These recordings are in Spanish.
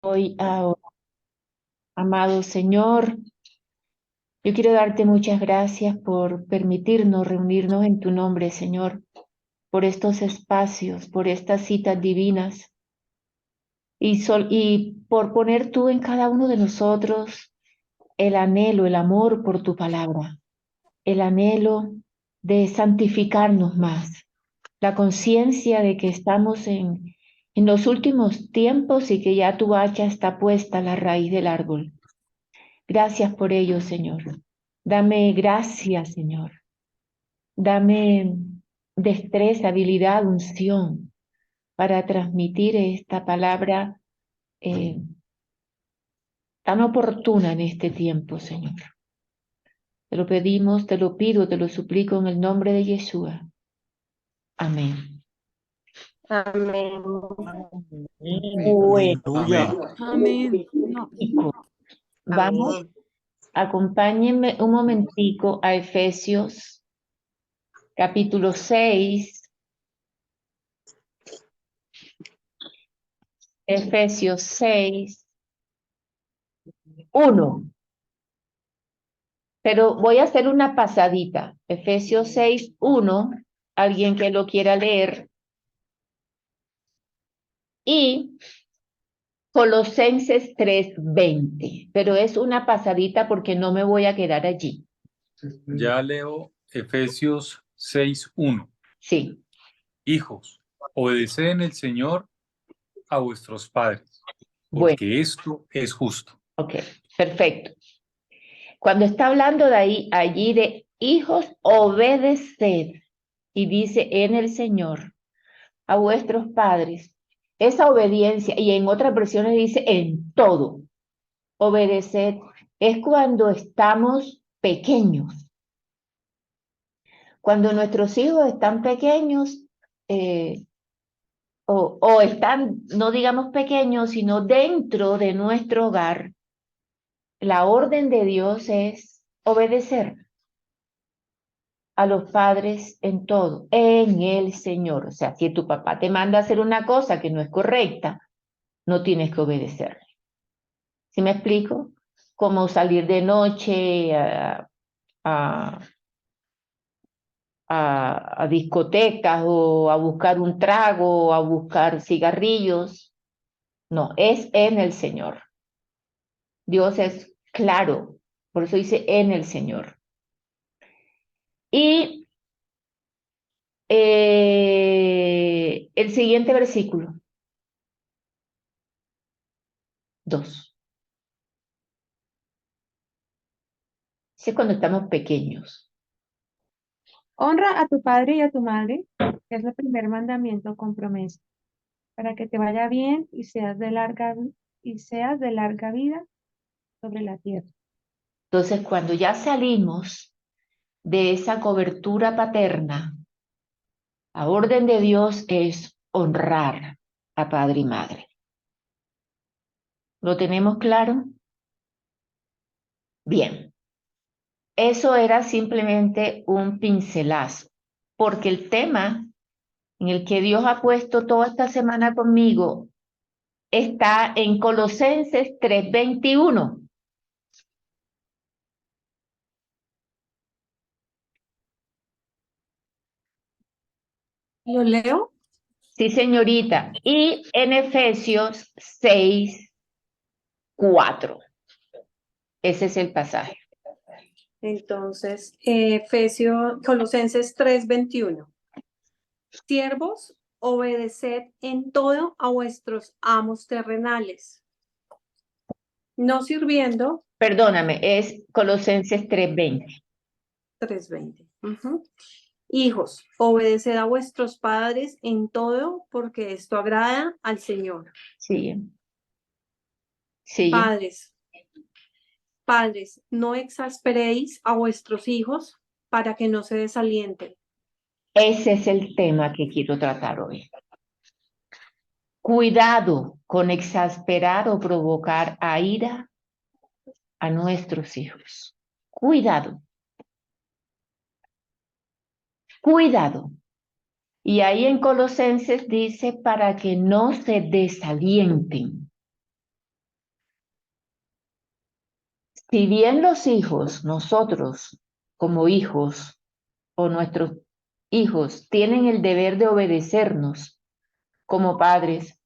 Hoy ahora. Amado Señor, yo quiero darte muchas gracias por permitirnos reunirnos en tu nombre, Señor, por estos espacios, por estas citas divinas y por poner tú en cada uno de nosotros el anhelo, el amor por tu palabra, el anhelo de santificarnos más, la conciencia de que estamos en los últimos tiempos y que ya tu hacha está puesta a la raíz del árbol. Gracias por ello, Señor. Dame gracia, Señor. Dame destreza, habilidad, unción para transmitir esta palabra eh, tan oportuna en este tiempo, Señor. Te lo pedimos, te lo pido, te lo suplico en el nombre de Yeshua. Amén. Amén. Bueno, Aleluya. Amén. No. chicos, vamos, Amén. acompáñenme un momentico a Efesios, capítulo 6. Efesios 6:1. Pero voy a hacer una pasadita. Efesios 6:1, alguien que lo quiera leer. Y Colosenses 3:20. Pero es una pasadita porque no me voy a quedar allí. Ya leo Efesios 6:1. Sí, Hijos, obedeced en el Señor a vuestros padres, bueno, porque esto es justo. ok, perfecto. Cuando está hablando de ahí, allí de hijos, obedeced. Y dice en el Señor a vuestros padres. Esa obediencia, y en otras versiones dice en todo. Obedecer es cuando estamos pequeños. Cuando nuestros hijos están pequeños, o están, no digamos pequeños, sino dentro de nuestro hogar, la orden de Dios es obedecer a los padres en todo, en el Señor. O sea, si tu papá te manda a hacer una cosa que no es correcta, no tienes que obedecerle. ¿Sí me explico? Como salir de noche a, a discotecas o a buscar un trago o a buscar cigarrillos. No, es en el Señor. Dios es claro, por eso dice en el Señor. Y el siguiente versículo, 2. Ese es cuando estamos pequeños. Honra a tu padre y a tu madre, que es el primer mandamiento con promesa, para que te vaya bien y seas de larga vida sobre la tierra. Entonces, cuando ya salimos de esa cobertura paterna, la orden de Dios es honrar a padre y madre. ¿Lo tenemos claro? Bien, eso era simplemente un pincelazo, porque el tema en el que Dios ha puesto toda esta semana conmigo está en Colosenses 3:21. ¿Lo leo? Sí, señorita. Y en Efesios 6:4. Ese es el pasaje. Entonces, Colosenses 3:21. Siervos, obedeced en todo a vuestros amos terrenales, no sirviendo. Perdóname, es Colosenses 3:20. 3:20. Hijos, obedeced a vuestros padres en todo, porque esto agrada al Señor. Sigue. Sigue. Padres, no exasperéis a vuestros hijos para que no se desalienten. Ese es el tema que quiero tratar hoy. Cuidado con exasperar o provocar a ira a nuestros hijos. Cuidado. Cuidado. Y ahí en Colosenses dice para que no se desalienten. Si bien los hijos, nosotros como hijos o nuestros hijos tienen el deber de obedecernos como padres,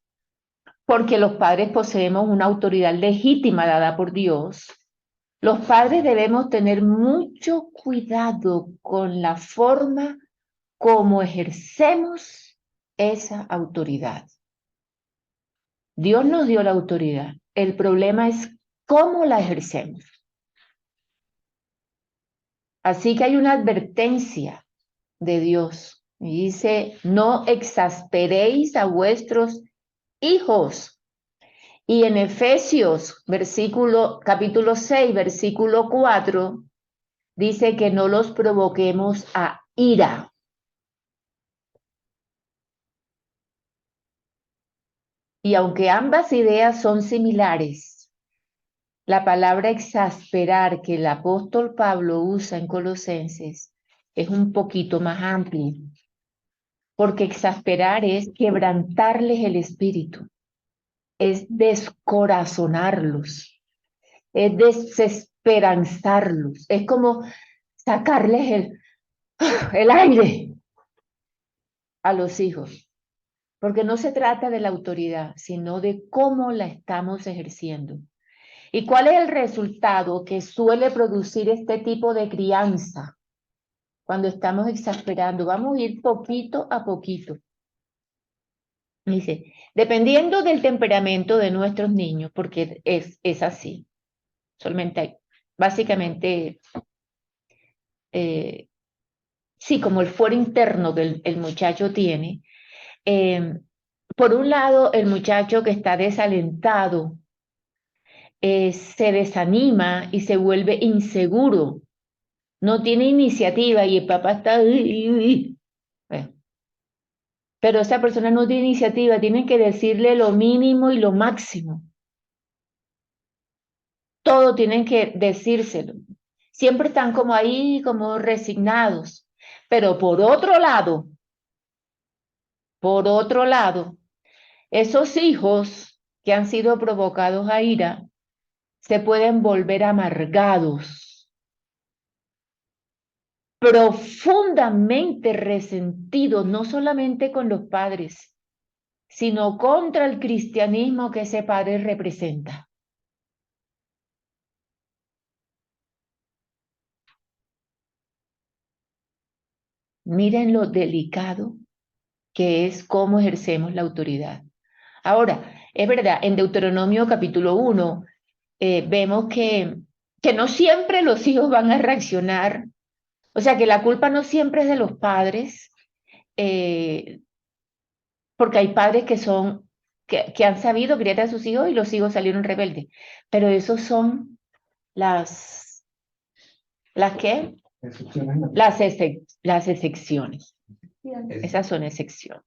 porque los padres poseemos una autoridad legítima dada por Dios, los padres debemos tener mucho cuidado con la forma como ejercemos esa autoridad. Dios nos dio la autoridad. El problema es cómo la ejercemos. Así que hay una advertencia de Dios. Y dice, no exasperéis a vuestros hijos. Y en Efesios, capítulo 6, versículo 4, dice que no los provoquemos a ira. Y aunque ambas ideas son similares, la palabra exasperar que el apóstol Pablo usa en Colosenses es un poquito más amplia, porque exasperar es quebrantarles el espíritu, es descorazonarlos, es desesperanzarlos, es como sacarles el aire a los hijos, porque no se trata de la autoridad, sino de cómo la estamos ejerciendo. ¿Y cuál es el resultado que suele producir este tipo de crianza cuando estamos exasperando? Vamos a ir poquito a poquito. Dice, dependiendo del temperamento de nuestros niños, porque es así, básicamente, sí, como el fuero interno que el muchacho tiene. Por un lado, el muchacho que está desalentado se desanima y se vuelve inseguro, no tiene iniciativa y el papá está... Bueno, pero esa persona no tiene iniciativa, tienen que decirle lo mínimo y lo máximo. Todo tienen que decírselo. Siempre están como ahí, como resignados. Pero por otro lado, esos hijos que han sido provocados a ira se pueden volver amargados, profundamente resentidos, no solamente con los padres, sino contra el cristianismo que ese padre representa. Miren lo delicado que es cómo ejercemos la autoridad. Ahora, es verdad, en Deuteronomio capítulo 1 vemos que no siempre los hijos van a reaccionar, o sea que la culpa no siempre es de los padres, porque hay padres que han sabido criar a sus hijos y los hijos salieron rebeldes, pero esos son ¿las qué? Las excepciones. Esas son excepciones.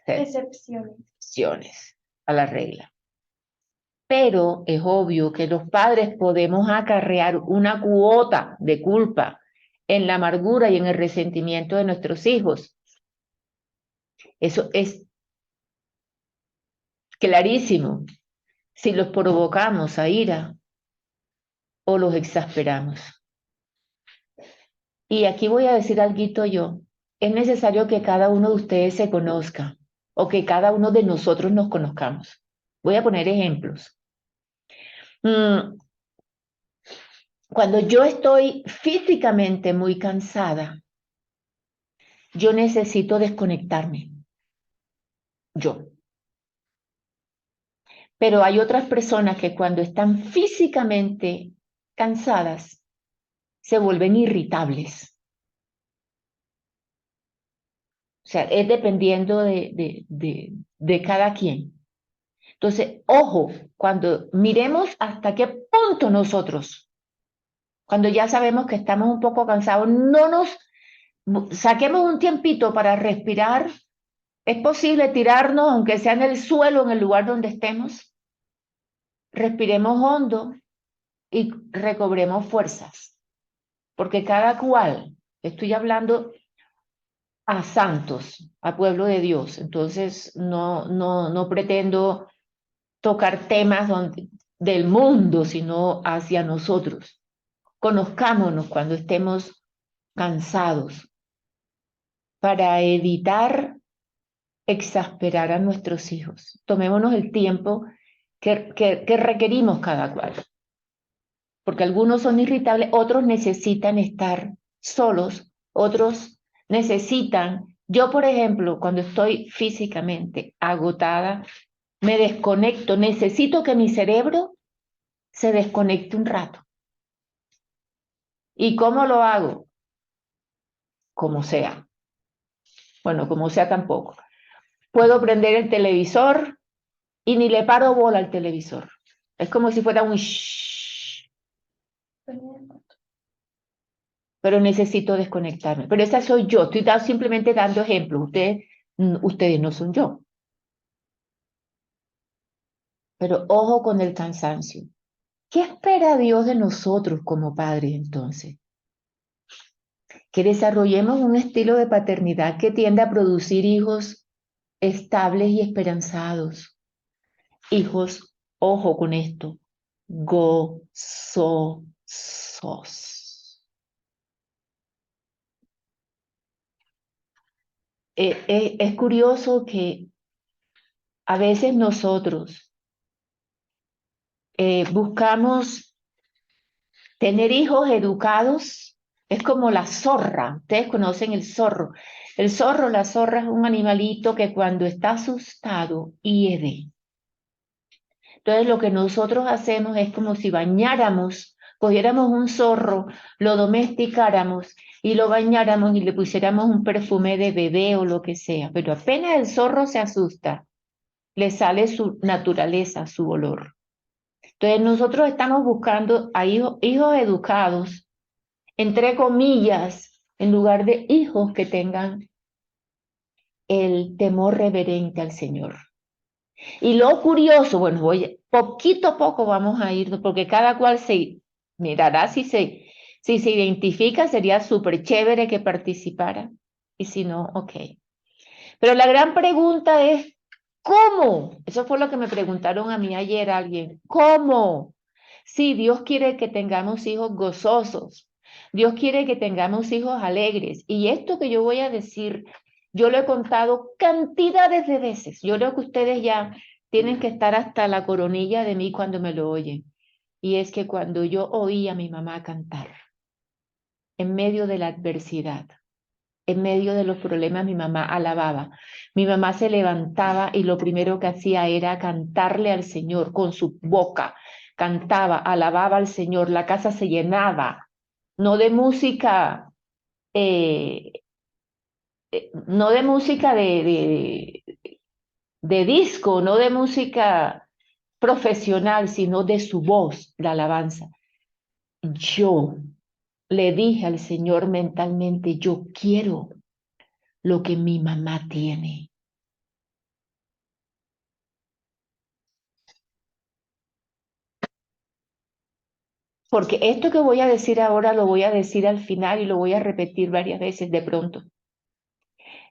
Excepciones a la regla. Pero es obvio que los padres podemos acarrear una cuota de culpa en la amargura y en el resentimiento de nuestros hijos. Eso es clarísimo. Si los provocamos a ira o los exasperamos. Y aquí voy a decir algo yo. Es necesario que cada uno de ustedes se conozca o que cada uno de nosotros nos conozcamos. Voy a poner ejemplos. Cuando yo estoy físicamente muy cansada, yo necesito desconectarme. Yo. Pero hay otras personas que cuando están físicamente cansadas, se vuelven irritables. O sea, es dependiendo de cada quien. Entonces, ojo, cuando miremos hasta qué punto nosotros, cuando ya sabemos que estamos un poco cansados, saquemos un tiempito para respirar. ¿Es posible tirarnos, aunque sea en el suelo, en el lugar donde estemos? Respiremos hondo y recobremos fuerzas. Porque cada cual, estoy hablando a santos, a pueblo de Dios, entonces no pretendo tocar temas del mundo, sino hacia nosotros. Conozcámonos cuando estemos cansados para evitar exasperar a nuestros hijos. Tomémonos el tiempo que requerimos cada cual, porque algunos son irritables, otros necesitan estar solos, otros necesitan, yo por ejemplo, cuando estoy físicamente agotada, me desconecto, necesito que mi cerebro se desconecte un rato. ¿Y cómo lo hago? Como sea. Bueno, como sea tampoco. Puedo prender el televisor y ni le paro bola al televisor. Es como si fuera un shhh. Pero necesito desconectarme. Pero esa soy yo. Estoy simplemente dando ejemplos. Ustedes no son yo. Pero ojo con el cansancio. ¿Qué espera Dios de nosotros como padres entonces? Que desarrollemos un estilo de paternidad que tienda a producir hijos estables y esperanzados. Hijos, ojo con esto, gozosos. Es curioso que a veces nosotros buscamos tener hijos educados. Es como la zorra. Ustedes conocen el zorro. El zorro, la zorra es un animalito que cuando está asustado hiede. Entonces lo que nosotros hacemos es como si bañáramos, cogiéramos un zorro, lo domesticáramos y lo bañáramos y le pusiéramos un perfume de bebé o lo que sea. Pero apenas el zorro se asusta, le sale su naturaleza, su olor. Entonces nosotros estamos buscando a hijos educados, entre comillas, en lugar de hijos que tengan el temor reverente al Señor. Y lo curioso, bueno, poquito a poco vamos a ir, porque cada cual se mirará si se identifica, sería súper chévere que participara. Y si no, ok. Pero la gran pregunta es, ¿cómo? Eso fue lo que me preguntaron a mí ayer alguien. ¿Cómo? Sí, Dios quiere que tengamos hijos gozosos. Dios quiere que tengamos hijos alegres. Y esto que yo voy a decir, yo lo he contado cantidades de veces. Yo creo que ustedes ya tienen que estar hasta la coronilla de mí cuando me lo oyen. Y es que cuando yo oí a mi mamá cantar, en medio de la adversidad, en medio de los problemas, mi mamá alababa. Mi mamá se levantaba y lo primero que hacía era cantarle al Señor con su boca. Cantaba, alababa al Señor, la casa se llenaba, no de música, eh, no de música de disco, no de música profesional, sino de su voz, la alabanza. Yo le dije al Señor mentalmente, yo quiero lo que mi mamá tiene. Porque esto que voy a decir ahora lo voy a decir al final y lo voy a repetir varias veces de pronto.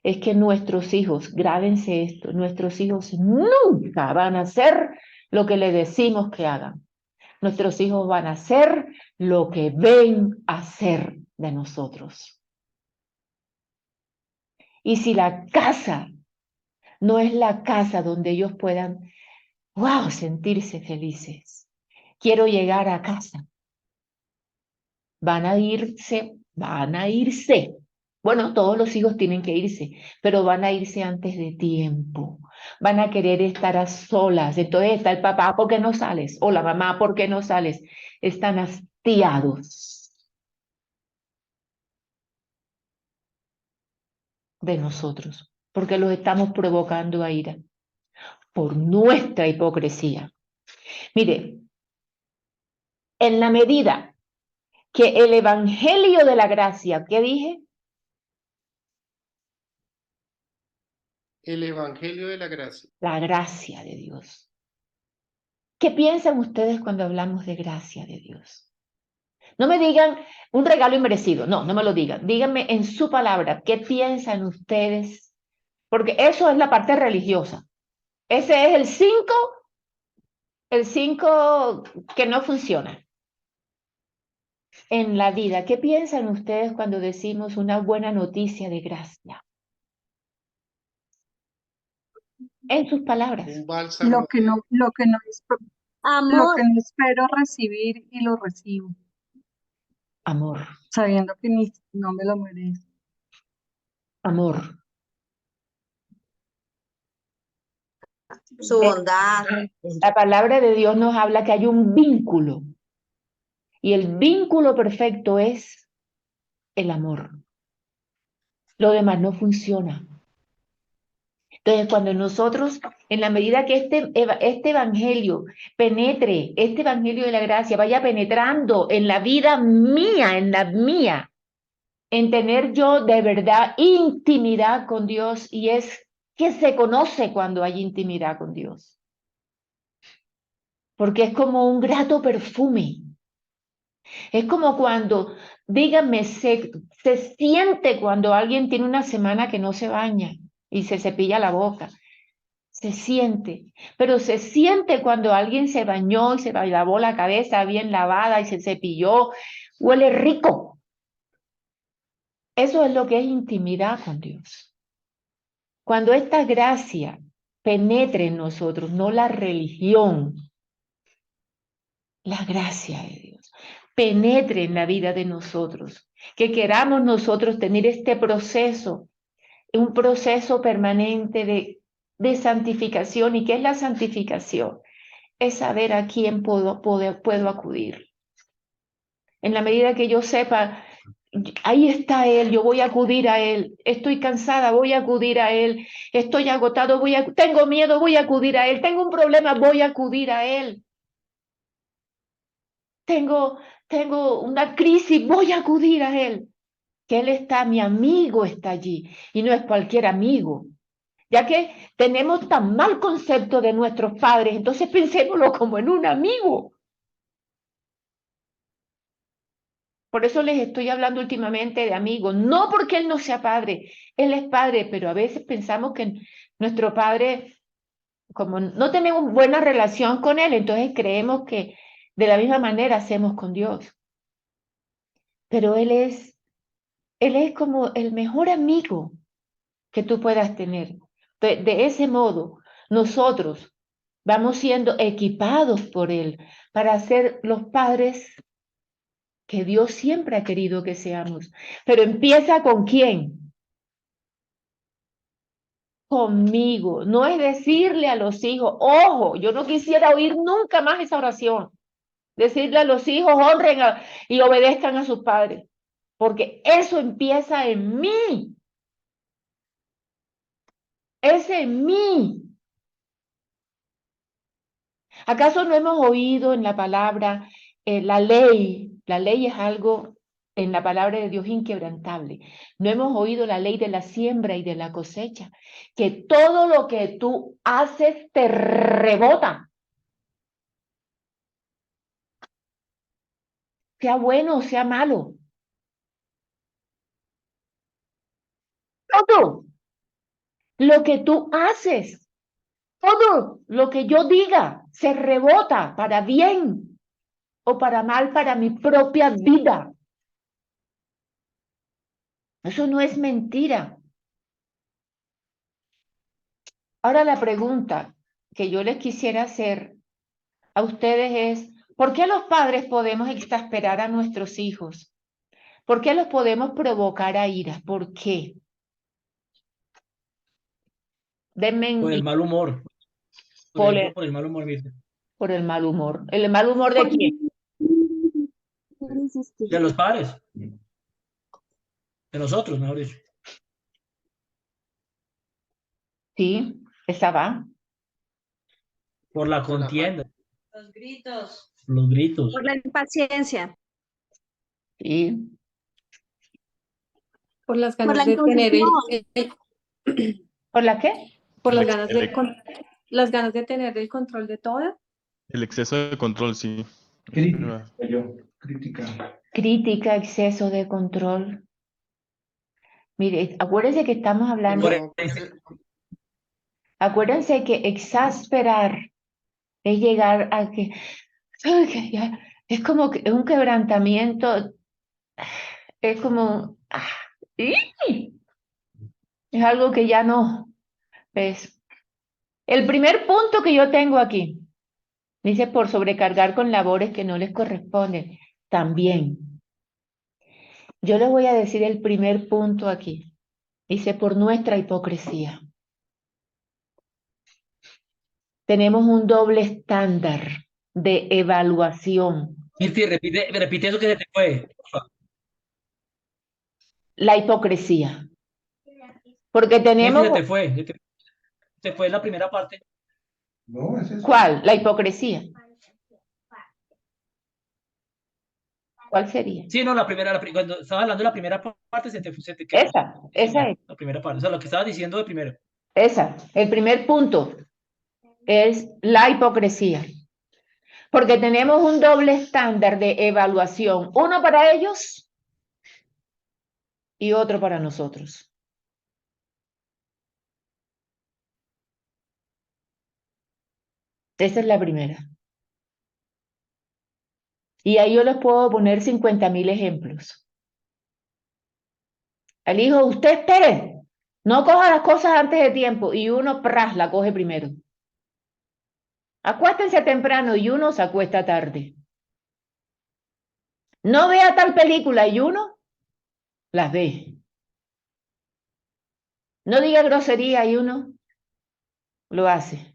Es que nuestros hijos, grábense esto, nuestros hijos nunca van a hacer lo que le decimos que hagan. Nuestros hijos van a hacer lo que ven hacer de nosotros. Y si la casa no es la casa donde ellos puedan, wow, sentirse felices. Quiero llegar a casa. Van a irse. Bueno, todos los hijos tienen que irse, pero van a irse antes de tiempo. Van a querer estar a solas. Entonces está el papá, ¿por qué no sales? O la mamá, ¿por qué no sales? Están hastiados de nosotros, porque los estamos provocando a ira por nuestra hipocresía. Mire, en la medida que el evangelio de la gracia, ¿qué dije? El Evangelio de la Gracia. La gracia de Dios. ¿Qué piensan ustedes cuando hablamos de gracia de Dios? No me digan un regalo inmerecido, no me lo digan. Díganme en su palabra, ¿qué piensan ustedes? Porque eso es la parte religiosa. Ese es el 5 El 5 que no funciona en la vida. ¿Qué piensan ustedes cuando decimos una buena noticia de gracia? En sus palabras. Un bálsamo Lo que no, lo que Amor, no espero recibir y lo recibo, Amor, sabiendo que ni no me lo merezco. amor. su bondad. La palabra de Dios nos habla que hay un vínculo y el vínculo perfecto es el amor. Lo demás no funciona. Entonces, cuando nosotros, en la medida que este evangelio penetre, este evangelio de la gracia vaya penetrando en la vida mía, en tener yo de verdad intimidad con Dios, y es que se conoce cuando hay intimidad con Dios, porque es como un grato perfume. Es como cuando, díganme, se siente cuando alguien tiene una semana que no se baña y se cepilla la boca. Se siente, pero se siente cuando alguien se bañó y se lavó la cabeza bien lavada y se cepilló, huele rico. Eso es lo que es intimidad con Dios. Cuando esta gracia penetre en nosotros, no la religión, la gracia de Dios, penetre en la vida de nosotros, que queramos nosotros tener este proceso, un proceso permanente de santificación. ¿Y qué es la santificación? Es saber a quién puedo acudir. En la medida que yo sepa, ahí está Él, yo voy a acudir a Él. Estoy cansada, voy a acudir a Él. Estoy agotado, tengo miedo, voy a acudir a Él. Tengo un problema, voy a acudir a Él. Tengo una crisis, voy a acudir a Él. Que Él está, mi amigo está allí. Y no es cualquier amigo. Ya que tenemos tan mal concepto de nuestros padres, entonces pensémoslo como en un amigo. Por eso les estoy hablando últimamente de amigos, no porque Él no sea padre, Él es padre, pero a veces pensamos que nuestro padre, como no tenemos buena relación con Él, entonces creemos que de la misma manera hacemos con Dios. Pero Él es como el mejor amigo que tú puedas tener. De ese modo, nosotros vamos siendo equipados por Él para ser los padres que Dios siempre ha querido que seamos. Pero empieza ¿con quién? Conmigo. No es decirle a los hijos, ojo, yo no quisiera oír nunca más esa oración. Decirle a los hijos, honren y obedezcan a sus padres. Porque eso empieza en mí. Es en mí. ¿Acaso no hemos oído en la palabra la ley? La ley es algo en la palabra de Dios inquebrantable. No hemos oído la ley de la siembra y de la cosecha, que todo lo que tú haces te rebota, sea bueno o sea malo. Todo lo que tú haces, todo lo que yo diga, se rebota para bien o para mal para mi propia vida. Eso no es mentira. Ahora la pregunta que yo les quisiera hacer a ustedes es, ¿por qué los padres podemos exasperar a nuestros hijos? ¿Por qué los podemos provocar a ira? ¿Por qué? Por el Denme mal humor. Por por ejemplo, el, por el mal humor, dice. por el mal humor. ¿El mal humor de quién? De los padres. De nosotros, mejor dicho. Sí, esa va. Por la por la contienda, Los gritos. los gritos. Por la impaciencia. Sí. Por las Por ganas la de tener imposición. ¿Por la qué? por las El, ganas el- las ganas de tener el control de todo. el exceso de control, sí. Crítica, exceso de control. Mire, acuérdense que estamos hablando, no, acuérdense que exasperar Es llegar a que, ay, que ya, es como que es un quebrantamiento, es como, ¡ih! Es algo que ya no, es. El primer punto que yo tengo aquí, dice por sobrecargar con labores que no les corresponden. También, yo les voy a decir el primer punto aquí. Dice por nuestra hipocresía. Tenemos un doble estándar de evaluación. Mirti, repite eso que se te fue. La hipocresía. Porque Mirti, se tenemos, te fue. Se fue la primera parte. ¿cuál? La hipocresía. ¿Cuál sería? Sí, no, cuando estabas hablando de la primera parte, se te quedó. Esa Sí, es, la primera parte. O sea, lo que estabas diciendo de primero. esa. El primer punto es la hipocresía. Porque tenemos un doble estándar de evaluación, uno para ellos y otro para nosotros. Esa es la primera. Y ahí yo les puedo poner 50.000 ejemplos. El hijo, usted espere, no coja las cosas antes de tiempo y uno, pras, la coge primero. Acuéstense temprano y uno se acuesta tarde. No vea tal película y uno las ve. No diga grosería y uno lo hace.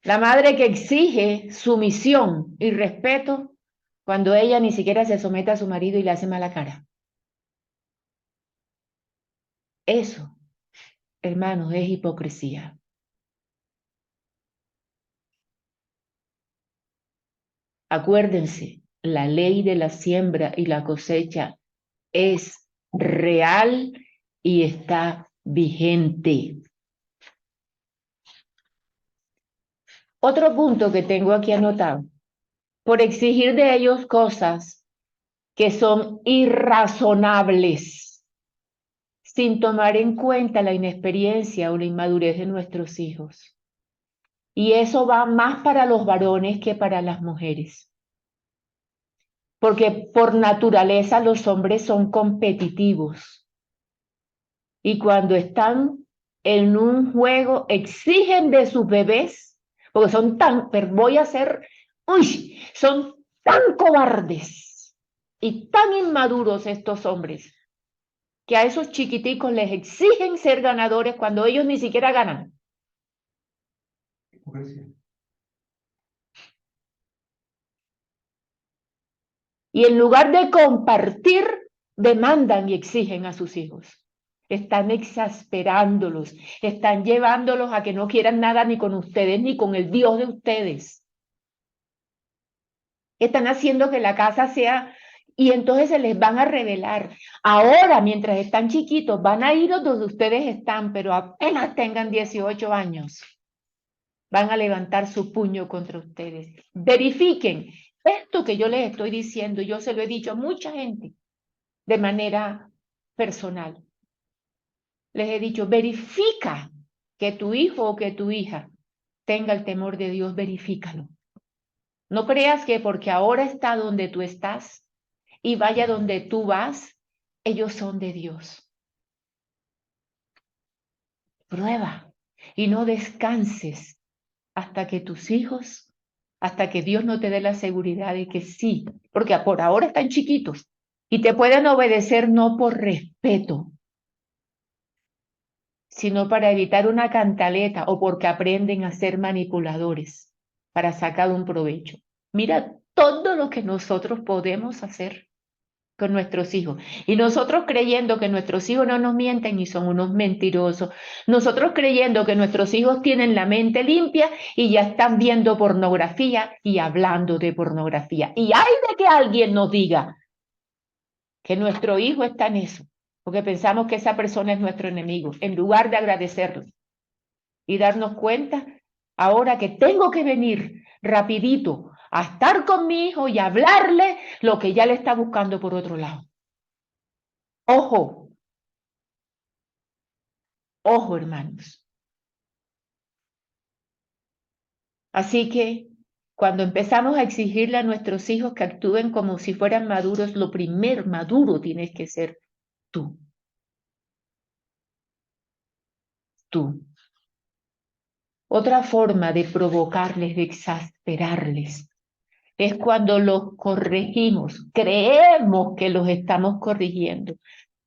La madre que exige sumisión y respeto cuando ella ni siquiera se somete a su marido y le hace mala cara. Eso, hermanos, es hipocresía. Acuérdense, la ley de la siembra y la cosecha es real y está vigente. Otro punto que tengo aquí anotado, por exigir de ellos cosas que son irrazonables, sin tomar en cuenta la inexperiencia o la inmadurez de nuestros hijos. Y eso va más para los varones que para las mujeres. Porque por naturaleza los hombres son competitivos. Y cuando están en un juego, exigen de sus bebés, porque son tan, pero voy a ser, uy, son tan cobardes y tan inmaduros estos hombres, que a esos chiquiticos les exigen ser ganadores cuando ellos ni siquiera ganan. Y en lugar de compartir, demandan y exigen a sus hijos. Están exasperándolos, están llevándolos a que no quieran nada ni con ustedes ni con el Dios de ustedes. Están haciendo que la casa sea, y entonces se les van a revelar. Ahora, mientras están chiquitos, van a ir donde ustedes están, pero apenas tengan 18 años, van a levantar su puño contra ustedes. Verifiquen esto que yo les estoy diciendo, yo se lo he dicho a mucha gente de manera personal. Les he dicho, verifica que tu hijo o que tu hija tenga el temor de Dios, verifícalo. No creas que porque ahora está donde tú estás y vaya donde tú vas, ellos son de Dios. Prueba y no descanses hasta que tus hijos, hasta que Dios no te dé la seguridad de que sí, porque por ahora están chiquitos y te pueden obedecer no por respeto, sino para evitar una cantaleta o porque aprenden a ser manipuladores para sacar un provecho. Mira todo lo que nosotros podemos hacer con nuestros hijos. Y nosotros creyendo que nuestros hijos no nos mienten y son unos mentirosos. Nosotros creyendo que nuestros hijos tienen la mente limpia y ya están viendo pornografía y hablando de pornografía. Y hay de que alguien nos diga que nuestro hijo está en eso, porque pensamos que esa persona es nuestro enemigo, en lugar de agradecerlo y darnos cuenta ahora que tengo que venir rapidito a estar con mi hijo y hablarle lo que ya le está buscando por otro lado. Ojo, ojo, hermanos. Así que cuando empezamos a exigirle a nuestros hijos que actúen como si fueran maduros, lo primer maduro tienes que ser tú. Tú. Otra forma de provocarles, de exasperarles, es cuando los corregimos. Creemos que los estamos corrigiendo,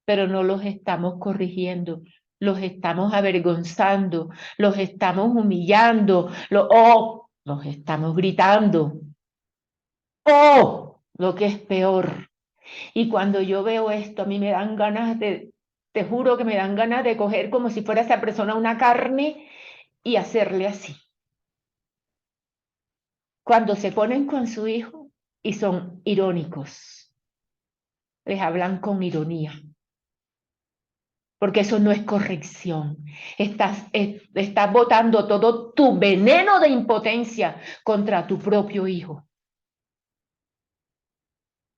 pero no los estamos corrigiendo. Los estamos avergonzando, los estamos humillando, los estamos gritando. O lo que es peor. Y cuando yo veo esto, a mí me dan ganas te juro que me dan ganas de coger como si fuera esa persona una carne y hacerle así. Cuando se ponen con su hijo y son irónicos, les hablan con ironía, porque eso no es corrección. Estás botando todo tu veneno de impotencia contra tu propio hijo,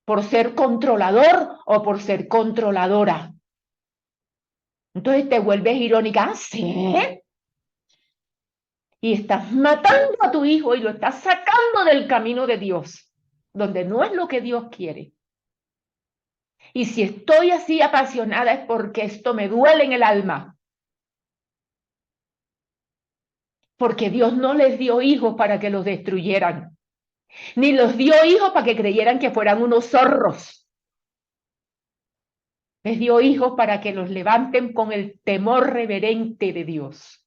por ser controlador o por ser controladora. Entonces te vuelves irónica, ¿sí? Y estás matando a tu hijo y lo estás sacando del camino de Dios, donde no es lo que Dios quiere. Y si estoy así apasionada es porque esto me duele en el alma. Porque Dios no les dio hijos para que los destruyeran, ni los dio hijos para que creyeran que fueran unos zorros. Les dio hijos para que los levanten con el temor reverente de Dios.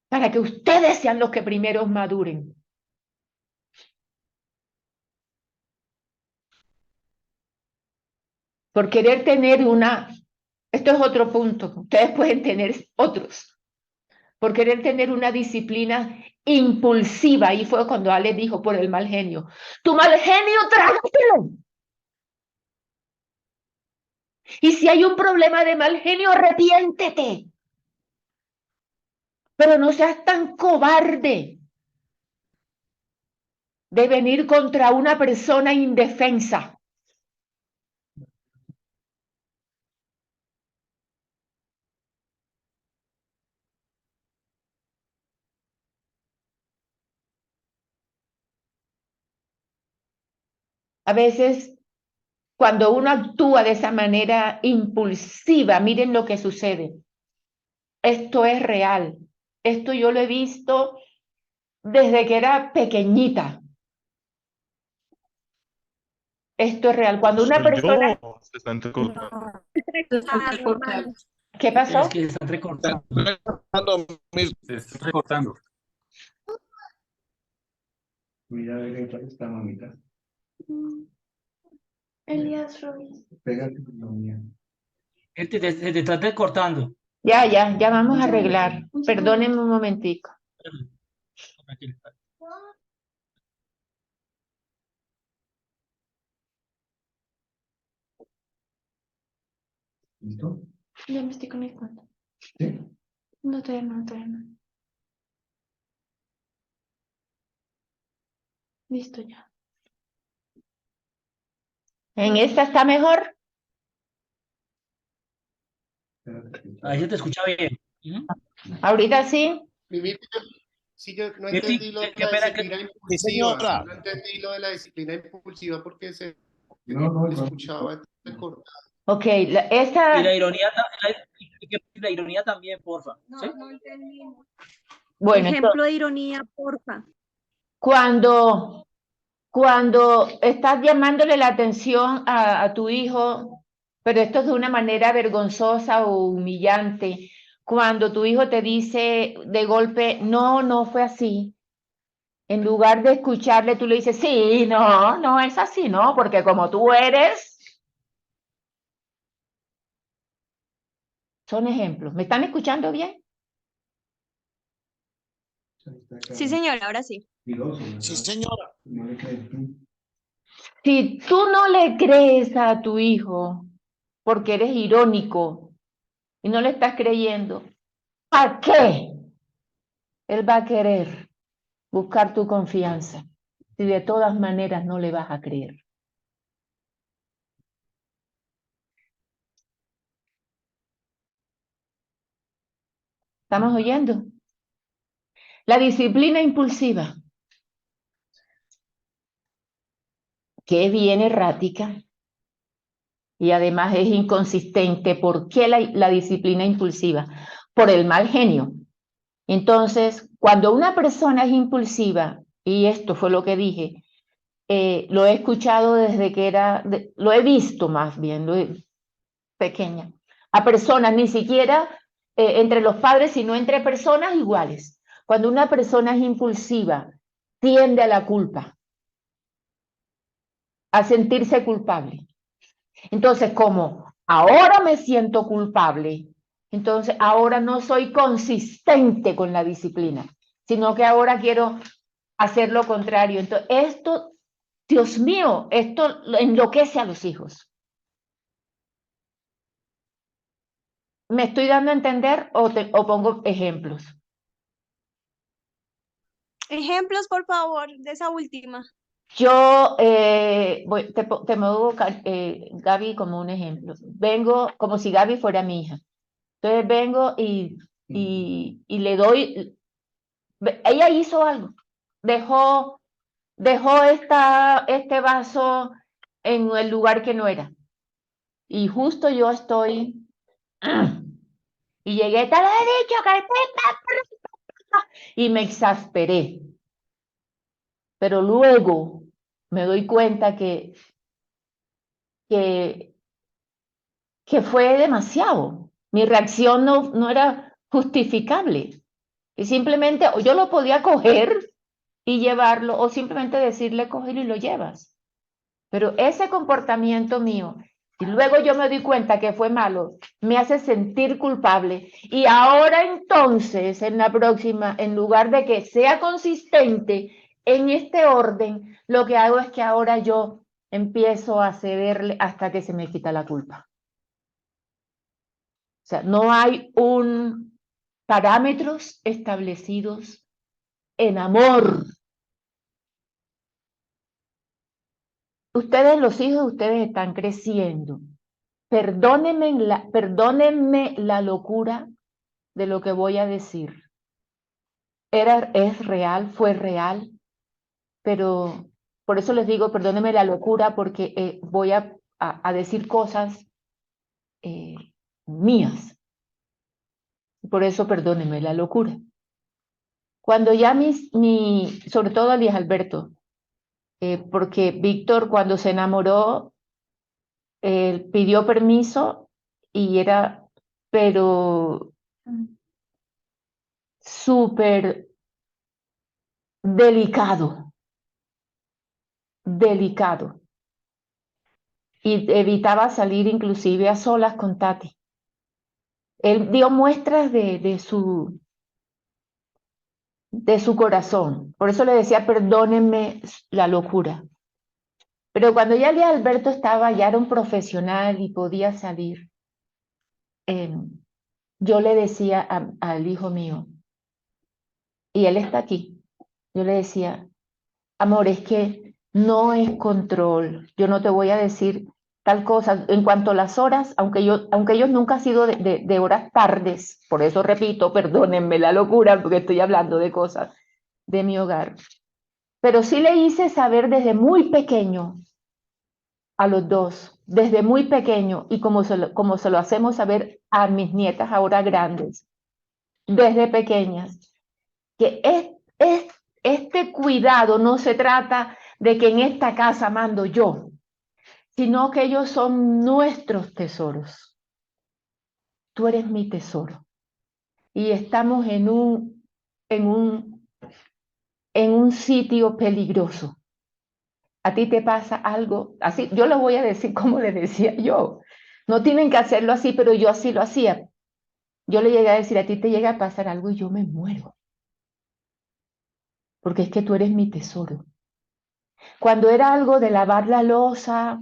Para que ustedes sean los que primero maduren. Por querer tener esto es otro punto, ustedes pueden tener otros, por querer tener una disciplina impulsiva, y fue cuando Ale dijo por el mal genio, tu mal genio trágatelo. Y si hay un problema de mal genio, arrepiéntete. Pero no seas tan cobarde de venir contra una persona indefensa. A veces, cuando uno actúa de esa manera impulsiva, miren lo que sucede. Esto es real. Esto yo lo he visto desde que era pequeñita. Esto es real. Cuando una ¿Soy persona... yo o se está entrecortando? ¿Qué pasó? Es que se están recortando. Se está recortando. Mira, a ver en cuál está, mamita. Elías Ruiz. Pégate con la uña. Se te está recortando. Ya vamos a arreglar. Perdónenme un momentico. Tranquilo. ¿Listo? Ya me estoy conectando. ¿Sí? No, todavía no, todavía no. Listo ya. ¿En esta está mejor? Espérate. Ahí se te escucha bien. ¿Ahorita sí? Mimita, sí, yo no Betty, entendí lo de qué la pena disciplina que... impulsiva. señora. No entendí lo de la disciplina impulsiva porque se No, escuchaba cortado. Ok, Y esta... la ironía, la ironía también, porfa. ¿Sí? Bueno, Ejemplo de ironía, porfa. cuando estás llamándole la atención a tu hijo, pero esto es de una manera vergonzosa o humillante, cuando tu hijo te dice de golpe, no, no fue así, en lugar de escucharle, tú le dices, sí, no, no es así, no, porque como tú eres, son ejemplos. ¿Me están escuchando bien? Sí, señora, ahora sí. Sí, señora. No le crees tú. Si tú no le crees a tu hijo porque eres irónico y no le estás creyendo, ¿para qué él va a querer buscar tu confianza si de todas maneras no le vas a creer? ¿Estamos oyendo? La disciplina impulsiva, que es bien errática y además es inconsistente. ¿Por qué la disciplina impulsiva? Por el mal genio. Entonces, cuando una persona es impulsiva, y esto fue lo que dije, lo he escuchado desde que lo he visto más bien, pequeña, a personas, ni siquiera entre los padres, sino entre personas iguales. Cuando una persona es impulsiva, tiende a la culpa, a sentirse culpable. Entonces, como ahora me siento culpable, entonces ahora no soy consistente con la disciplina, sino que ahora quiero hacer lo contrario. Entonces, esto, Dios mío, esto enloquece a los hijos. ¿Me estoy dando a entender o pongo ejemplos? Ejemplos, por favor, de esa última. Yo te muevo Gaby como un ejemplo. Vengo como si Gaby fuera mi hija. Entonces vengo y le doy. Ella hizo algo. Dejó este vaso en el lugar que no era. Y justo yo estoy. Y llegué, te lo he dicho que. Y me exasperé. Pero luego me doy cuenta que fue demasiado. Mi reacción no era justificable. Y simplemente o yo lo podía coger y llevarlo, o simplemente decirle, cógelo y lo llevas. Pero ese comportamiento mío, y luego yo me doy cuenta que fue malo, me hace sentir culpable. Y ahora entonces, en la próxima, en lugar de que sea consistente en este orden, lo que hago es que ahora yo empiezo a cederle hasta que se me quita la culpa. O sea, no hay parámetros establecidos en amor. Ustedes, los hijos, ustedes están creciendo. Perdónenme la locura de lo que voy a decir. Es real, fue real, pero por eso les digo, perdónenme la locura, porque voy a decir cosas mías. Por eso perdónenme la locura. Cuando ya sobre todo Elías Alberto, porque Víctor cuando se enamoró, pidió permiso y era, pero súper delicado, y evitaba salir inclusive a solas con Tati. Él dio muestras de su corazón, por eso le decía, perdónenme la locura. Pero cuando ya Elías Alberto ya era un profesional y podía salir, yo le decía al hijo mío, y él está aquí, yo le decía, amor, es que no es control, yo no te voy a decir tal cosa. En cuanto a las horas, aunque ellos nunca han sido de horas tardes, por eso repito, perdónenme la locura, porque estoy hablando de cosas de mi hogar, pero sí le hice saber desde muy pequeño a los dos, desde muy pequeño, y como se lo hacemos saber a mis nietas ahora grandes, desde pequeñas, que este cuidado no se trata de que en esta casa mando yo, sino que ellos son nuestros tesoros. Tú eres mi tesoro. Y estamos en un sitio peligroso. A ti te pasa algo, así, yo lo voy a decir como le decía yo. No tienen que hacerlo así, pero yo así lo hacía. Yo le llegué a decir, a ti te llega a pasar algo y yo me muero. Porque es que tú eres mi tesoro. Cuando era algo de lavar la loza,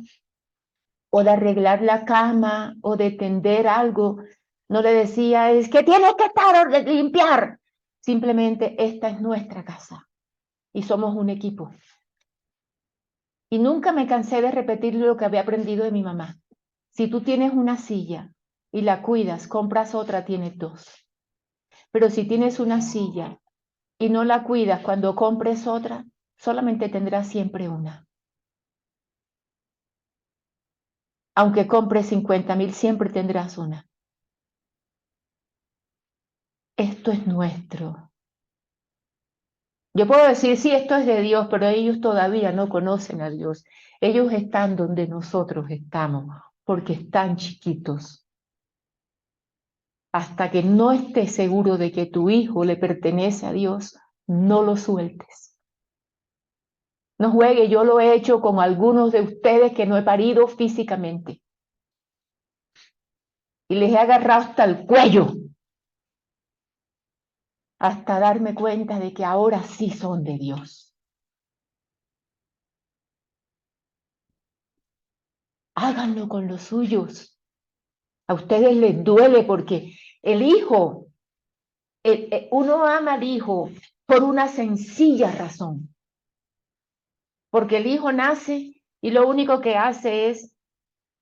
o de arreglar la cama, o de tender algo, no le decía, es que tienes que estar de limpiar. Simplemente esta es nuestra casa y somos un equipo. Y nunca me cansé de repetir lo que había aprendido de mi mamá. Si tú tienes una silla y la cuidas, compras otra, tienes dos. Pero si tienes una silla y no la cuidas, cuando compres otra, solamente tendrás siempre una. Aunque compres 50,000, siempre tendrás una. Esto es nuestro. Yo puedo decir, sí, esto es de Dios, pero ellos todavía no conocen a Dios. Ellos están donde nosotros estamos, porque están chiquitos. Hasta que no estés seguro de que tu hijo le pertenece a Dios, no lo sueltes. No juegue, yo lo he hecho con algunos de ustedes que no he parido físicamente. Y les he agarrado hasta el cuello, hasta darme cuenta de que ahora sí son de Dios. Háganlo con los suyos. A ustedes les duele porque el hijo, uno ama al hijo por una sencilla razón. Porque el hijo nace y lo único que hace es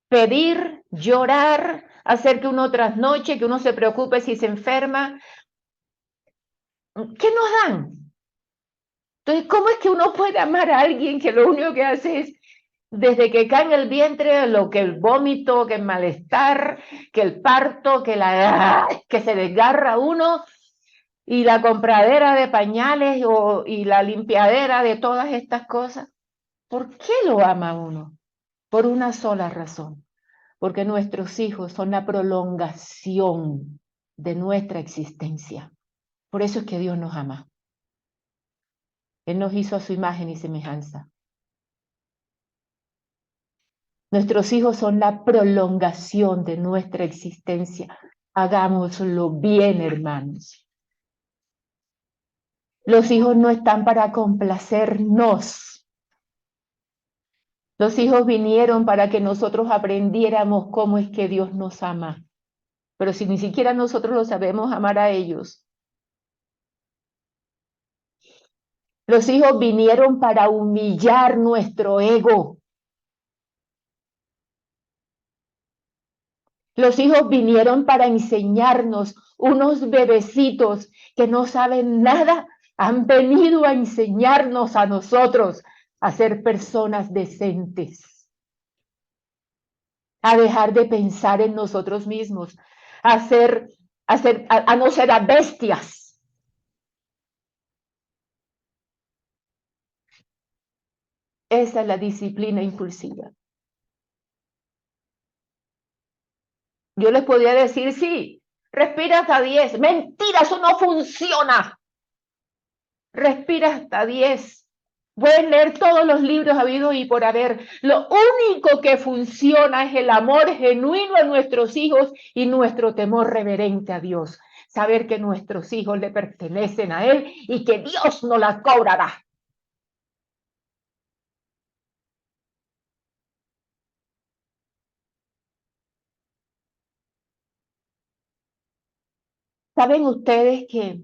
pedir, llorar, hacer que uno trasnoche, que uno se preocupe si se enferma. ¿Qué nos dan? Entonces, ¿cómo es que uno puede amar a alguien que lo único que hace es, desde que cae en el vientre, lo que el vómito, que el malestar, que el parto, que se desgarra uno, y la compradera de pañales y la limpiadera de todas estas cosas? ¿Por qué lo ama uno? Por una sola razón. Porque nuestros hijos son la prolongación de nuestra existencia. Por eso es que Dios nos ama. Él nos hizo a su imagen y semejanza. Nuestros hijos son la prolongación de nuestra existencia. Hagámoslo bien, hermanos. Los hijos no están para complacernos. Los hijos vinieron para que nosotros aprendiéramos cómo es que Dios nos ama. Pero si ni siquiera nosotros lo sabemos amar a ellos. Los hijos vinieron para humillar nuestro ego. Los hijos vinieron para enseñarnos. Unos bebecitos que no saben nada han venido a enseñarnos a nosotros a ser personas decentes, a dejar de pensar en nosotros mismos, a no ser a bestias. Esa es la disciplina impulsiva. Yo les podría decir, sí, respira hasta 10. Mentira, eso no funciona. Respira hasta 10. Pueden leer todos los libros habidos y por haber. Lo único que funciona es el amor genuino a nuestros hijos y nuestro temor reverente a Dios. Saber que nuestros hijos le pertenecen a Él y que Dios nos la cobrará. ¿Saben ustedes que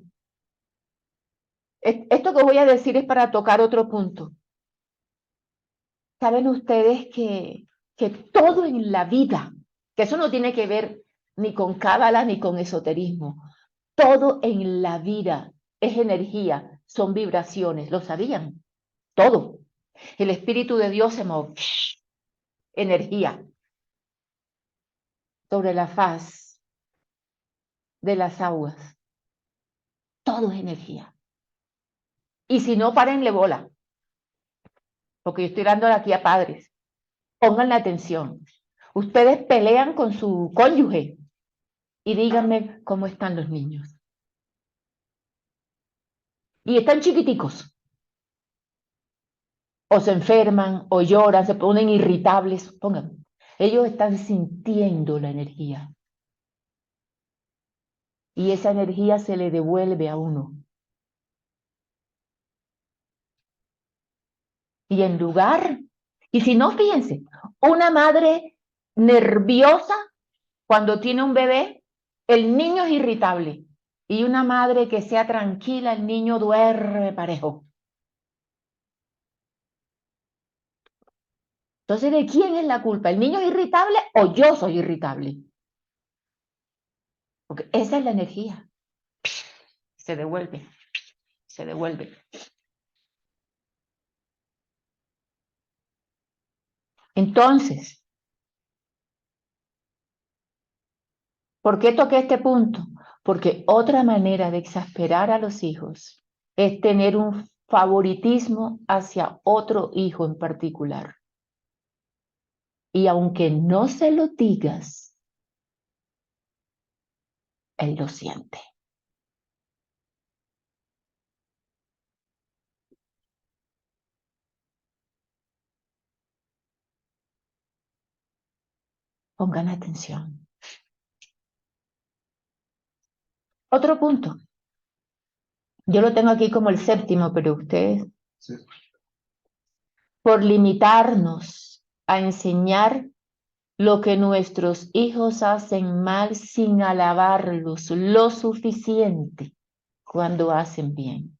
esto que voy a decir es para tocar otro punto? ¿Saben ustedes que todo en la vida, que eso no tiene que ver ni con cábala ni con esoterismo, todo en la vida es energía, son vibraciones, ¿lo sabían? Todo. El Espíritu de Dios se mueve, energía, sobre la faz de las aguas. Todo es energía. Y si no, párenle bola, porque yo estoy dando aquí a padres. Pongan la atención. Ustedes pelean con su cónyuge y díganme cómo están los niños. Y están chiquiticos. O se enferman, o lloran, se ponen irritables. Pongan. Ellos están sintiendo la energía. Y esa energía se le devuelve a uno. Y en lugar, y si no, fíjense, una madre nerviosa cuando tiene un bebé, el niño es irritable. Y una madre que sea tranquila, el niño duerme parejo. Entonces, ¿de quién es la culpa? ¿El niño es irritable o yo soy irritable? Porque esa es la energía. Se devuelve. se devuelve. Entonces, ¿por qué toqué este punto? Porque otra manera de exasperar a los hijos es tener un favoritismo hacia otro hijo en particular. Y aunque no se lo digas, él lo siente. Pongan atención. Otro punto. Yo lo tengo aquí como el séptimo, pero ustedes, Sí. por limitarnos a enseñar lo que nuestros hijos hacen mal sin alabarlos lo suficiente cuando hacen bien.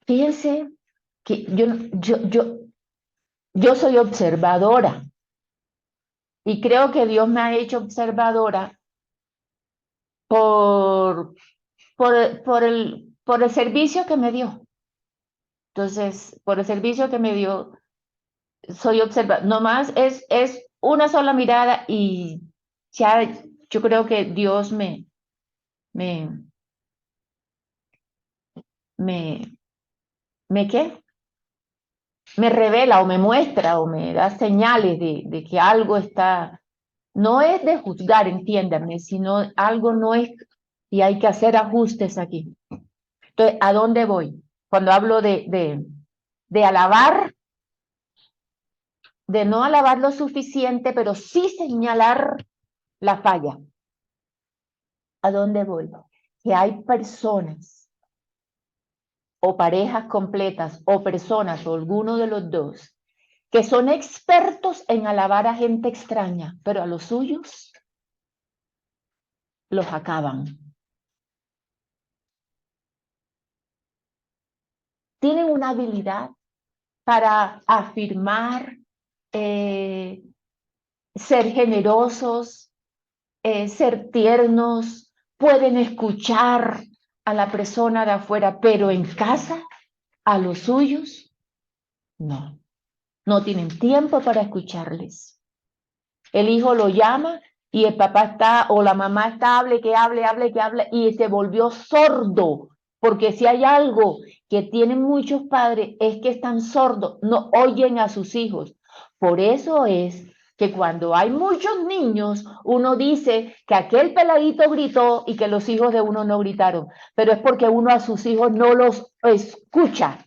Fíjense que yo soy observadora y creo que Dios me ha hecho observadora por el servicio que me dio. Entonces, por el servicio que me dio, soy observadora. Nomás es una sola mirada y ya yo creo que Dios me ¿qué? Me revela o me muestra o me da señales de que algo está, no es de juzgar, entiéndanme, sino algo no es, y hay que hacer ajustes aquí. Entonces, ¿a dónde voy? Cuando hablo de alabar, de no alabar lo suficiente, pero sí señalar la falla. ¿A dónde voy? Que hay personas o parejas completas o personas o alguno de los dos que son expertos en alabar a gente extraña, pero a los suyos los acaban. Tienen una habilidad para afirmar, ser generosos, ser tiernos, pueden escuchar a la persona de afuera, pero en casa, a los suyos, no. No tienen tiempo para escucharles. El hijo lo llama y el papá está, o la mamá está, hable, que hable, y se volvió sordo. Porque si hay algo que tienen muchos padres es que están sordos, no oyen a sus hijos. Por eso es que cuando hay muchos niños, uno dice que aquel peladito gritó y que los hijos de uno no gritaron. Pero es porque uno a sus hijos no los escucha.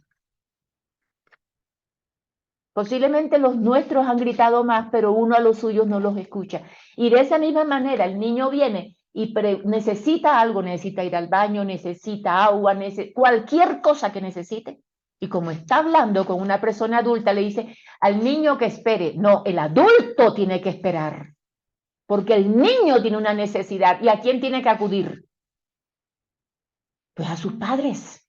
Posiblemente los nuestros han gritado más, pero uno a los suyos no los escucha. Y de esa misma manera el niño viene y necesita algo, necesita ir al baño, necesita agua, cualquier cosa que necesite. Y como está hablando con una persona adulta, le dice al niño que espere. No, el adulto tiene que esperar. Porque el niño tiene una necesidad. ¿Y a quién tiene que acudir? Pues a sus padres.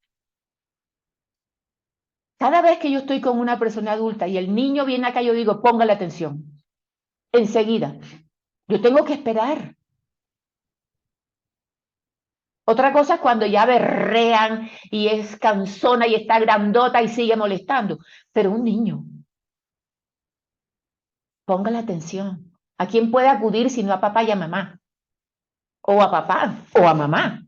Cada vez que yo estoy con una persona adulta y el niño viene acá, yo digo, póngale atención. Enseguida. Yo tengo que esperar. Otra cosa es cuando ya berrean y es cansona y está grandota y sigue molestando. Pero un niño, póngale atención. ¿A quién puede acudir si no a papá y a mamá? O a papá o a mamá.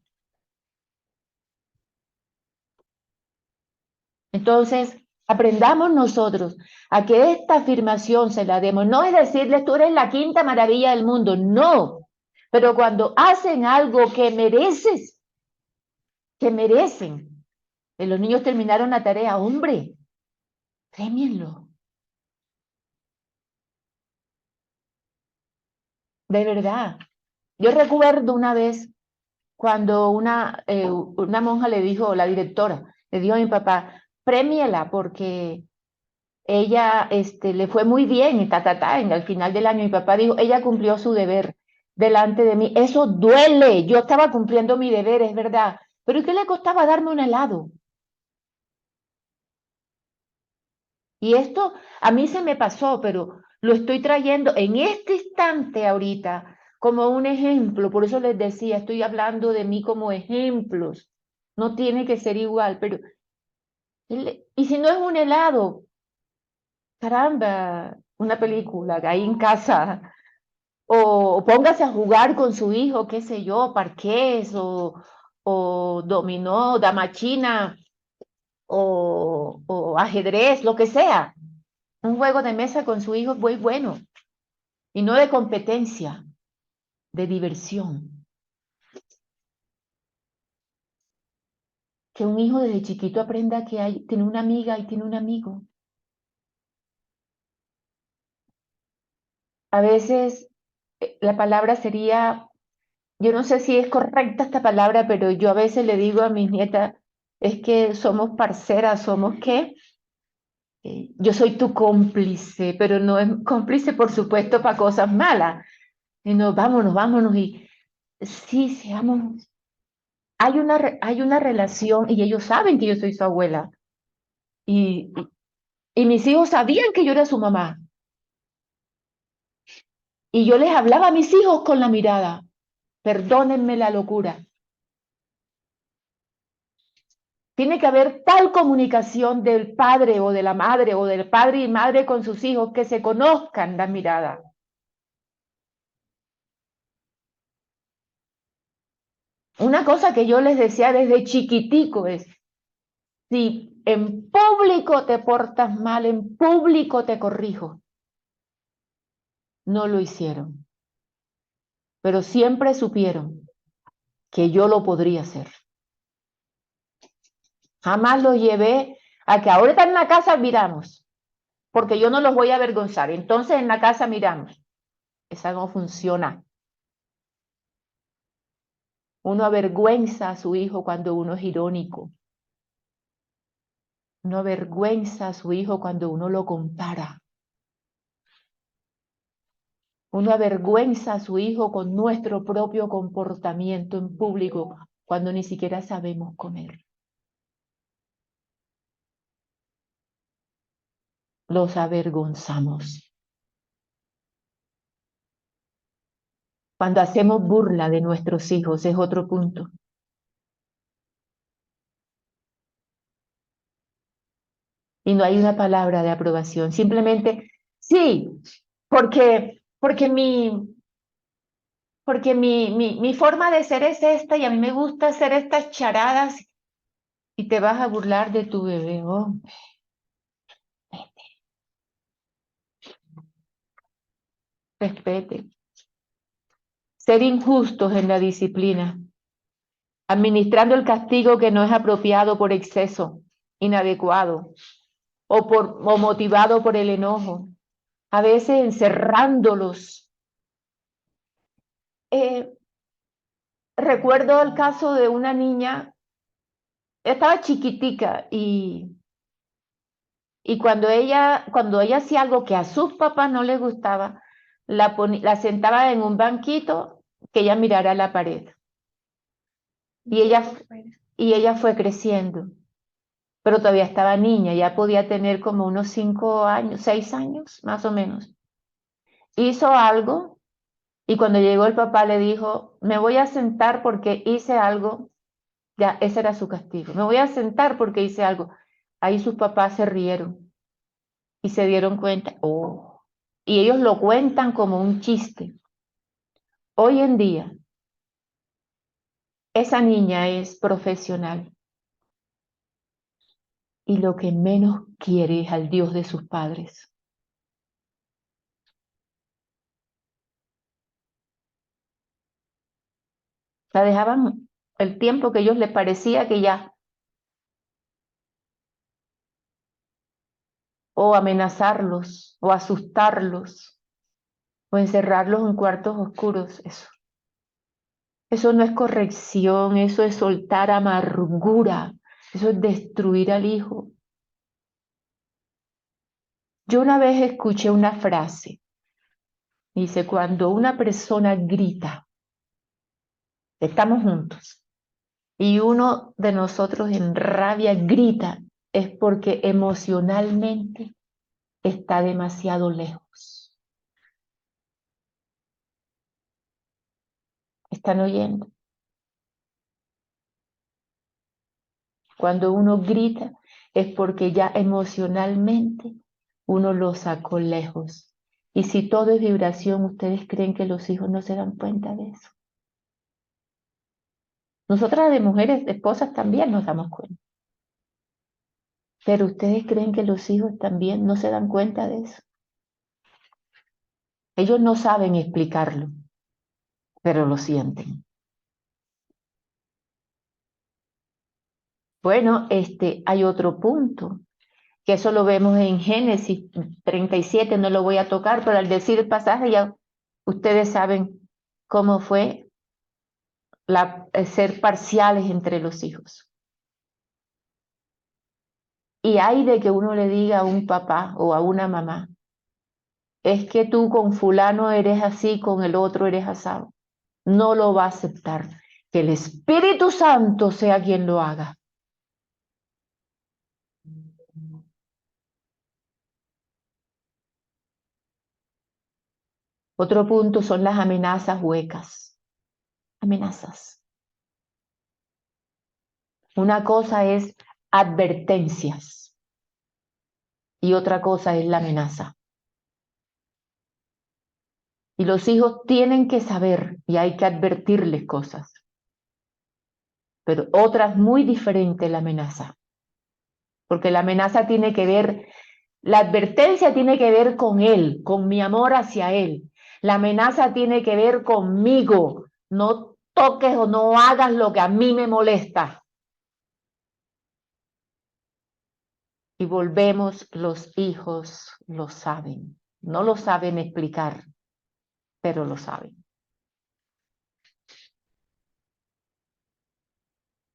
Entonces, aprendamos nosotros a que esta afirmación se la demos. No es decirles, tú eres la quinta maravilla del mundo. No. Pero cuando hacen algo que mereces, que merecen. Los niños terminaron la tarea, hombre, premienlo. De verdad. Yo recuerdo una vez cuando una monja le dijo, la directora, le dijo a mi papá, premiela porque ella le fue muy bien y al final del año mi papá dijo, ella cumplió su deber delante de mí. Eso duele, yo estaba cumpliendo mi deber, es verdad, pero ¿qué le costaba darme un helado? Y esto a mí se me pasó, pero lo estoy trayendo en este instante ahorita como un ejemplo. Por eso les decía, estoy hablando de mí como ejemplos no tiene que ser igual, pero, y si no es un helado, caramba, una película ahí en casa, o póngase a jugar con su hijo, qué sé yo, parqués, o dominó, dama china, o ajedrez, lo que sea. Un juego de mesa con su hijo es muy bueno, y no de competencia, de diversión. Que un hijo desde chiquito aprenda que tiene una amiga y tiene un amigo. A veces la palabra sería, yo no sé si es correcta esta palabra, pero yo a veces le digo a mis nietas, es que somos parceras, somos qué. Yo soy tu cómplice, pero no es cómplice, por supuesto, para cosas malas. Y no, vámonos, vámonos. Y sí, seamos. Hay una relación, y ellos saben que yo soy su abuela. Y mis hijos sabían que yo era su mamá. Y yo les hablaba a mis hijos con la mirada. Perdónenme la locura. Tiene que haber tal comunicación del padre o de la madre o del padre y madre con sus hijos que se conozcan la mirada. Una cosa que yo les decía desde chiquitico es, si en público te portas mal, en público te corrijo. No lo hicieron, pero siempre supieron que yo lo podría hacer. Jamás los llevé a que ahorita en la casa miramos, porque yo no los voy a avergonzar. Entonces en la casa miramos. Esa no funciona. Uno avergüenza a su hijo cuando uno es irónico. Uno avergüenza a su hijo cuando uno lo compara. Uno avergüenza a su hijo con nuestro propio comportamiento en público cuando ni siquiera sabemos comer. Los avergonzamos. Cuando hacemos burla de nuestros hijos es otro punto. Y no hay una palabra de aprobación. Simplemente, sí, porque mi forma de ser es esta y a mí me gusta hacer estas charadas y te vas a burlar de tu bebé. Oh, respete. Ser injustos en la disciplina, administrando el castigo que no es apropiado por exceso, inadecuado o motivado por el enojo, a veces encerrándolos. Recuerdo el caso de una niña, estaba chiquitica y cuando ella hacía algo que a sus papás no les gustaba, la sentaba en un banquito que ella mirara a la pared. Y ella fue creciendo, pero todavía estaba niña, ya podía tener como unos 5 años, 6 años, más o menos. Hizo algo y cuando llegó el papá le dijo, me voy a sentar porque hice algo, ya ese era su castigo, me voy a sentar porque hice algo. Ahí sus papás se rieron y se dieron cuenta, oh, y ellos lo cuentan como un chiste. Hoy en día, esa niña es profesional y lo que menos quiere es al Dios de sus padres. La dejaban el tiempo que a ellos les parecía que ya, o amenazarlos, o asustarlos, o encerrarlos en cuartos oscuros. Eso no es corrección, eso es soltar amargura, eso es destruir al hijo. Yo una vez escuché una frase, dice, cuando una persona grita, estamos juntos, y uno de nosotros en rabia grita, es porque emocionalmente está demasiado lejos. ¿Están oyendo? Cuando uno grita es porque ya emocionalmente uno lo sacó lejos. Y si todo es vibración, ¿ustedes creen que los hijos no se dan cuenta de eso? Nosotras de mujeres, de esposas, también nos damos cuenta. Pero ¿ustedes creen que los hijos también no se dan cuenta de eso? Ellos no saben explicarlo, pero lo sienten. Bueno, hay otro punto, que eso lo vemos en Génesis 37, no lo voy a tocar, pero al decir el pasaje ya ustedes saben cómo fue ser parciales entre los hijos. Y hay de que uno le diga a un papá o a una mamá, es que tú con fulano eres así, con el otro eres asado. No lo va a aceptar. Que el Espíritu Santo sea quien lo haga. Otro punto son las amenazas huecas. Amenazas. Una cosa es advertencias y otra cosa es la amenaza. Y los hijos tienen que saber y hay que advertirles cosas. Pero otra es muy diferente la amenaza. Porque la amenaza tiene que ver, la advertencia tiene que ver con él, con mi amor hacia él. La amenaza tiene que ver conmigo. No toques o no hagas lo que a mí me molesta. Y volvemos, los hijos lo saben. No lo saben explicar, pero lo saben.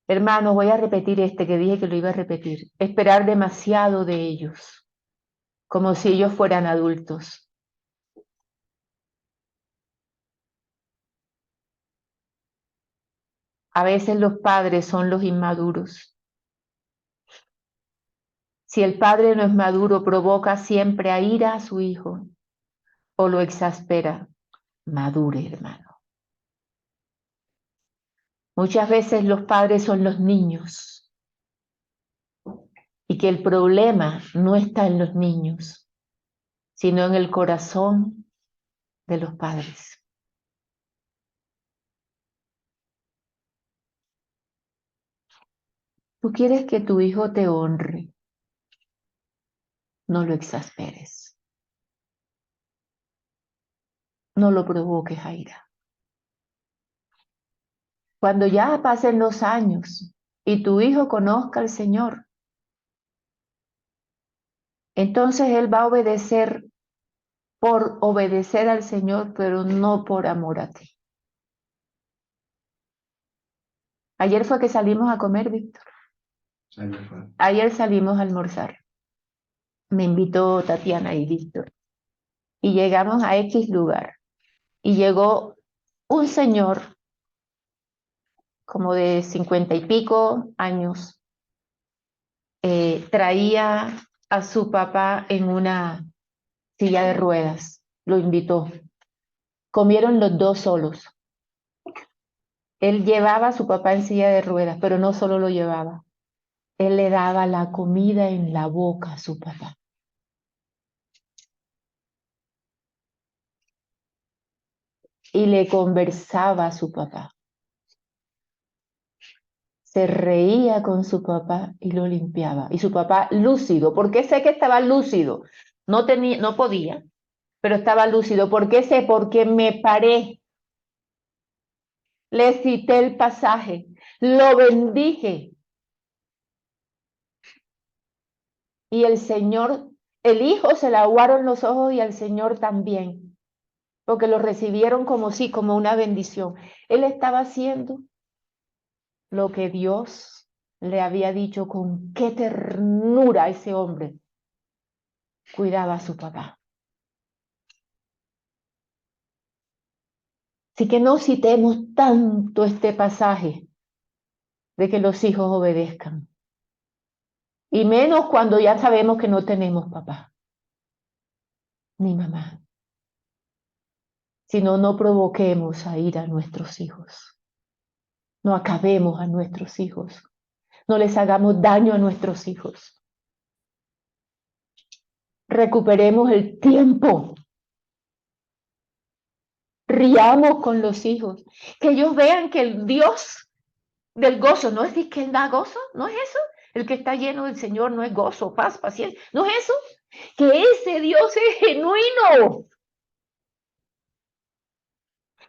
Hermanos, voy a repetir que dije que lo iba a repetir. Esperar demasiado de ellos, como si ellos fueran adultos. A veces los padres son los inmaduros. Si el padre no es maduro, provoca siempre a ira a su hijo o lo exaspera. Madure, hermano. Muchas veces los padres son los niños y que el problema no está en los niños, sino en el corazón de los padres. Tú quieres que tu hijo te honre, no lo exasperes. No lo provoques a ira. Cuando ya pasen los años y tu hijo conozca al Señor, entonces él va a obedecer por obedecer al Señor, pero no por amor a ti. Ayer fue que salimos a comer, Víctor. Ayer salimos a almorzar. Me invitó Tatiana y Víctor. Y llegamos a X lugar. Y llegó un señor como de 50 y pico años. Traía a su papá en una silla de ruedas. Lo invitó. Comieron los dos solos. Él llevaba a su papá en silla de ruedas, pero no solo lo llevaba. Él le daba la comida en la boca a su papá. Y le conversaba a su papá. Se reía con su papá y lo limpiaba. Y su papá lúcido. ¿Por qué sé que estaba lúcido? No podía, pero estaba lúcido. ¿Por qué sé? Porque me paré. Le cité el pasaje. Lo bendije. Y el Señor, el hijo se le aguaron los ojos y al Señor también. Porque lo recibieron como sí, como una bendición. Él estaba haciendo lo que Dios le había dicho, con qué ternura ese hombre cuidaba a su papá. Así que no citemos tanto este pasaje de que los hijos obedezcan. Y menos cuando ya sabemos que no tenemos papá ni mamá. Sino no provoquemos a ir a nuestros hijos. No acabemos a nuestros hijos. No les hagamos daño a nuestros hijos. Recuperemos el tiempo. Riamos con los hijos. Que ellos vean que el Dios del gozo, no es que Él da gozo, no es eso. El que está lleno del Señor no es gozo, paz, paciencia, no es eso. Que ese Dios es genuino.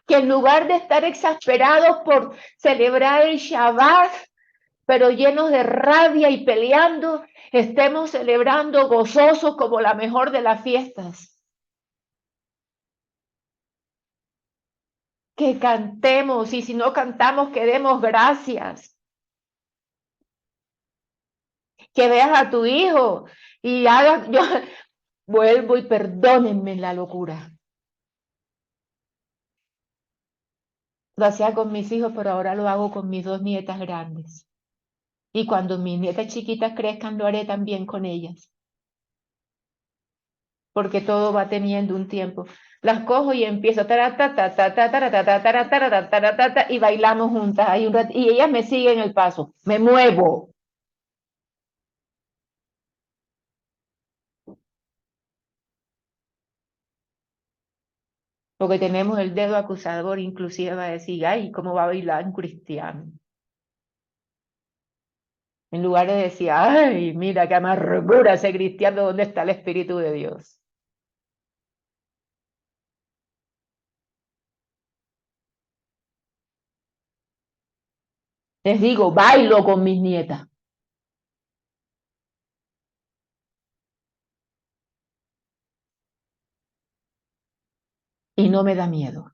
Que en lugar de estar exasperados por celebrar el Shabbat, pero llenos de rabia y peleando, estemos celebrando gozosos como la mejor de las fiestas. Que cantemos, y si no cantamos, que demos gracias. Que veas a tu hijo y hagas, yo vuelvo y perdónenme la locura. Lo hacía con mis hijos, pero ahora lo hago con mis 2 nietas grandes. Y cuando mis nietas chiquitas crezcan, lo haré también con ellas. Porque todo va teniendo un tiempo. Las cojo y empiezo y bailamos juntas ahí un rato, y ellas me siguen el paso, me muevo. Porque tenemos el dedo acusador, inclusive va a decir, ay, ¿cómo va a bailar un cristiano? En lugar de decir, ay, mira qué amargura ese cristiano, ¿dónde está el Espíritu de Dios? Les digo, bailo con mis nietas. Y no me da miedo.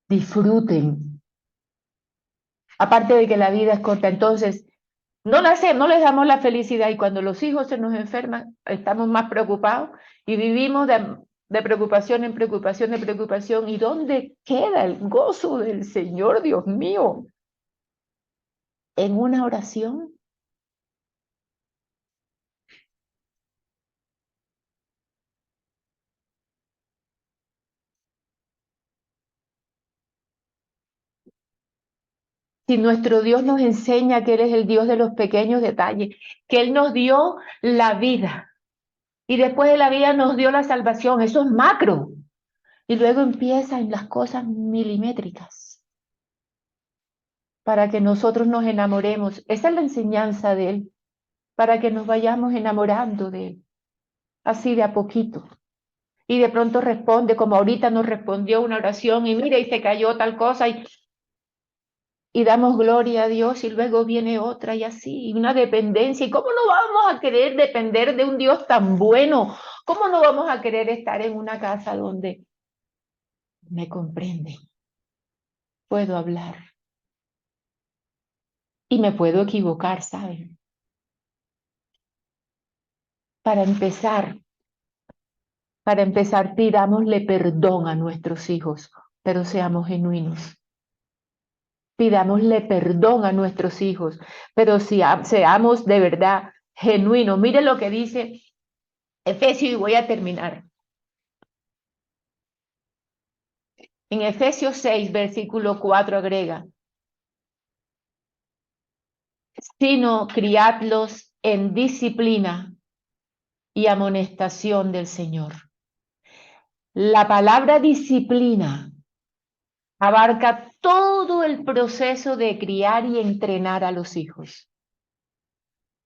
Disfruten. Aparte de que la vida es corta, entonces, no les damos la felicidad, y cuando los hijos se nos enferman, estamos más preocupados y vivimos de preocupación en preocupación, de preocupación. ¿Y dónde queda el gozo del Señor, Dios mío? En una oración. Si nuestro Dios nos enseña que Él es el Dios de los pequeños detalles, que Él nos dio la vida y después de la vida nos dio la salvación, eso es macro. Y luego empieza en las cosas milimétricas para que nosotros nos enamoremos. Esa es la enseñanza de Él, para que nos vayamos enamorando de Él, así de a poquito. Y de pronto responde, como ahorita nos respondió una oración, y mira, y se cayó tal cosa, y damos gloria a Dios, y luego viene otra, y así, y una dependencia. ¿Y cómo no vamos a querer depender de un Dios tan bueno? ¿Cómo no vamos a querer estar en una casa donde me comprende? Puedo hablar. Y me puedo equivocar, ¿saben? Para empezar, pidámosle perdón a nuestros hijos, pero seamos genuinos. Pidámosle perdón a nuestros hijos, pero seamos de verdad genuinos. Mire lo que dice Efesios, y voy a terminar. En Efesios 6, versículo 4 agrega, sino criadlos en disciplina y amonestación del Señor. La palabra disciplina abarca todo el proceso de criar y entrenar a los hijos.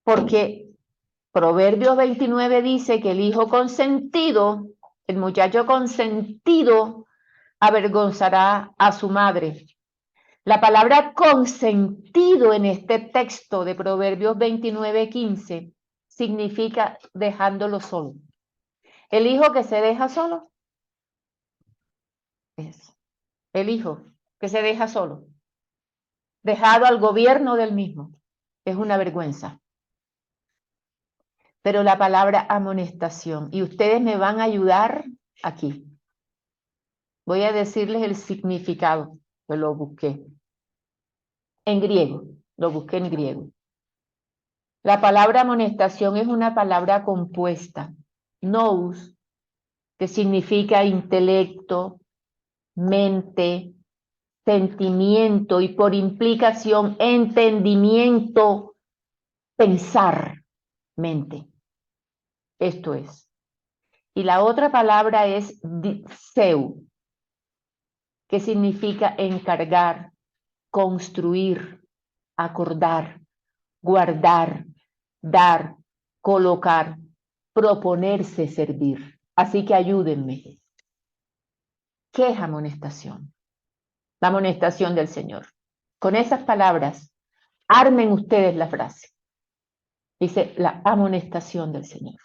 Porque Proverbios 29 dice que el hijo consentido, el muchacho consentido, avergonzará a su madre. La palabra consentido en este texto de Proverbios 29:15 significa dejándolo solo. El hijo que se deja solo es el hijo que se deja solo, dejado al gobierno del mismo. Es una vergüenza. Pero la palabra amonestación, y ustedes me van a ayudar aquí. Voy a decirles el significado, que lo busqué en griego, lo busqué en griego. La palabra amonestación es una palabra compuesta, nous, que significa intelecto, mente, sentimiento y por implicación, entendimiento, pensar, mente. Esto es. Y la otra palabra es seu, que significa encargar, construir, acordar, guardar, dar, colocar, proponerse servir. Así que ayúdenme. ¿Qué es amonestación? La amonestación del Señor. Con esas palabras, armen ustedes la frase. Dice la amonestación del Señor.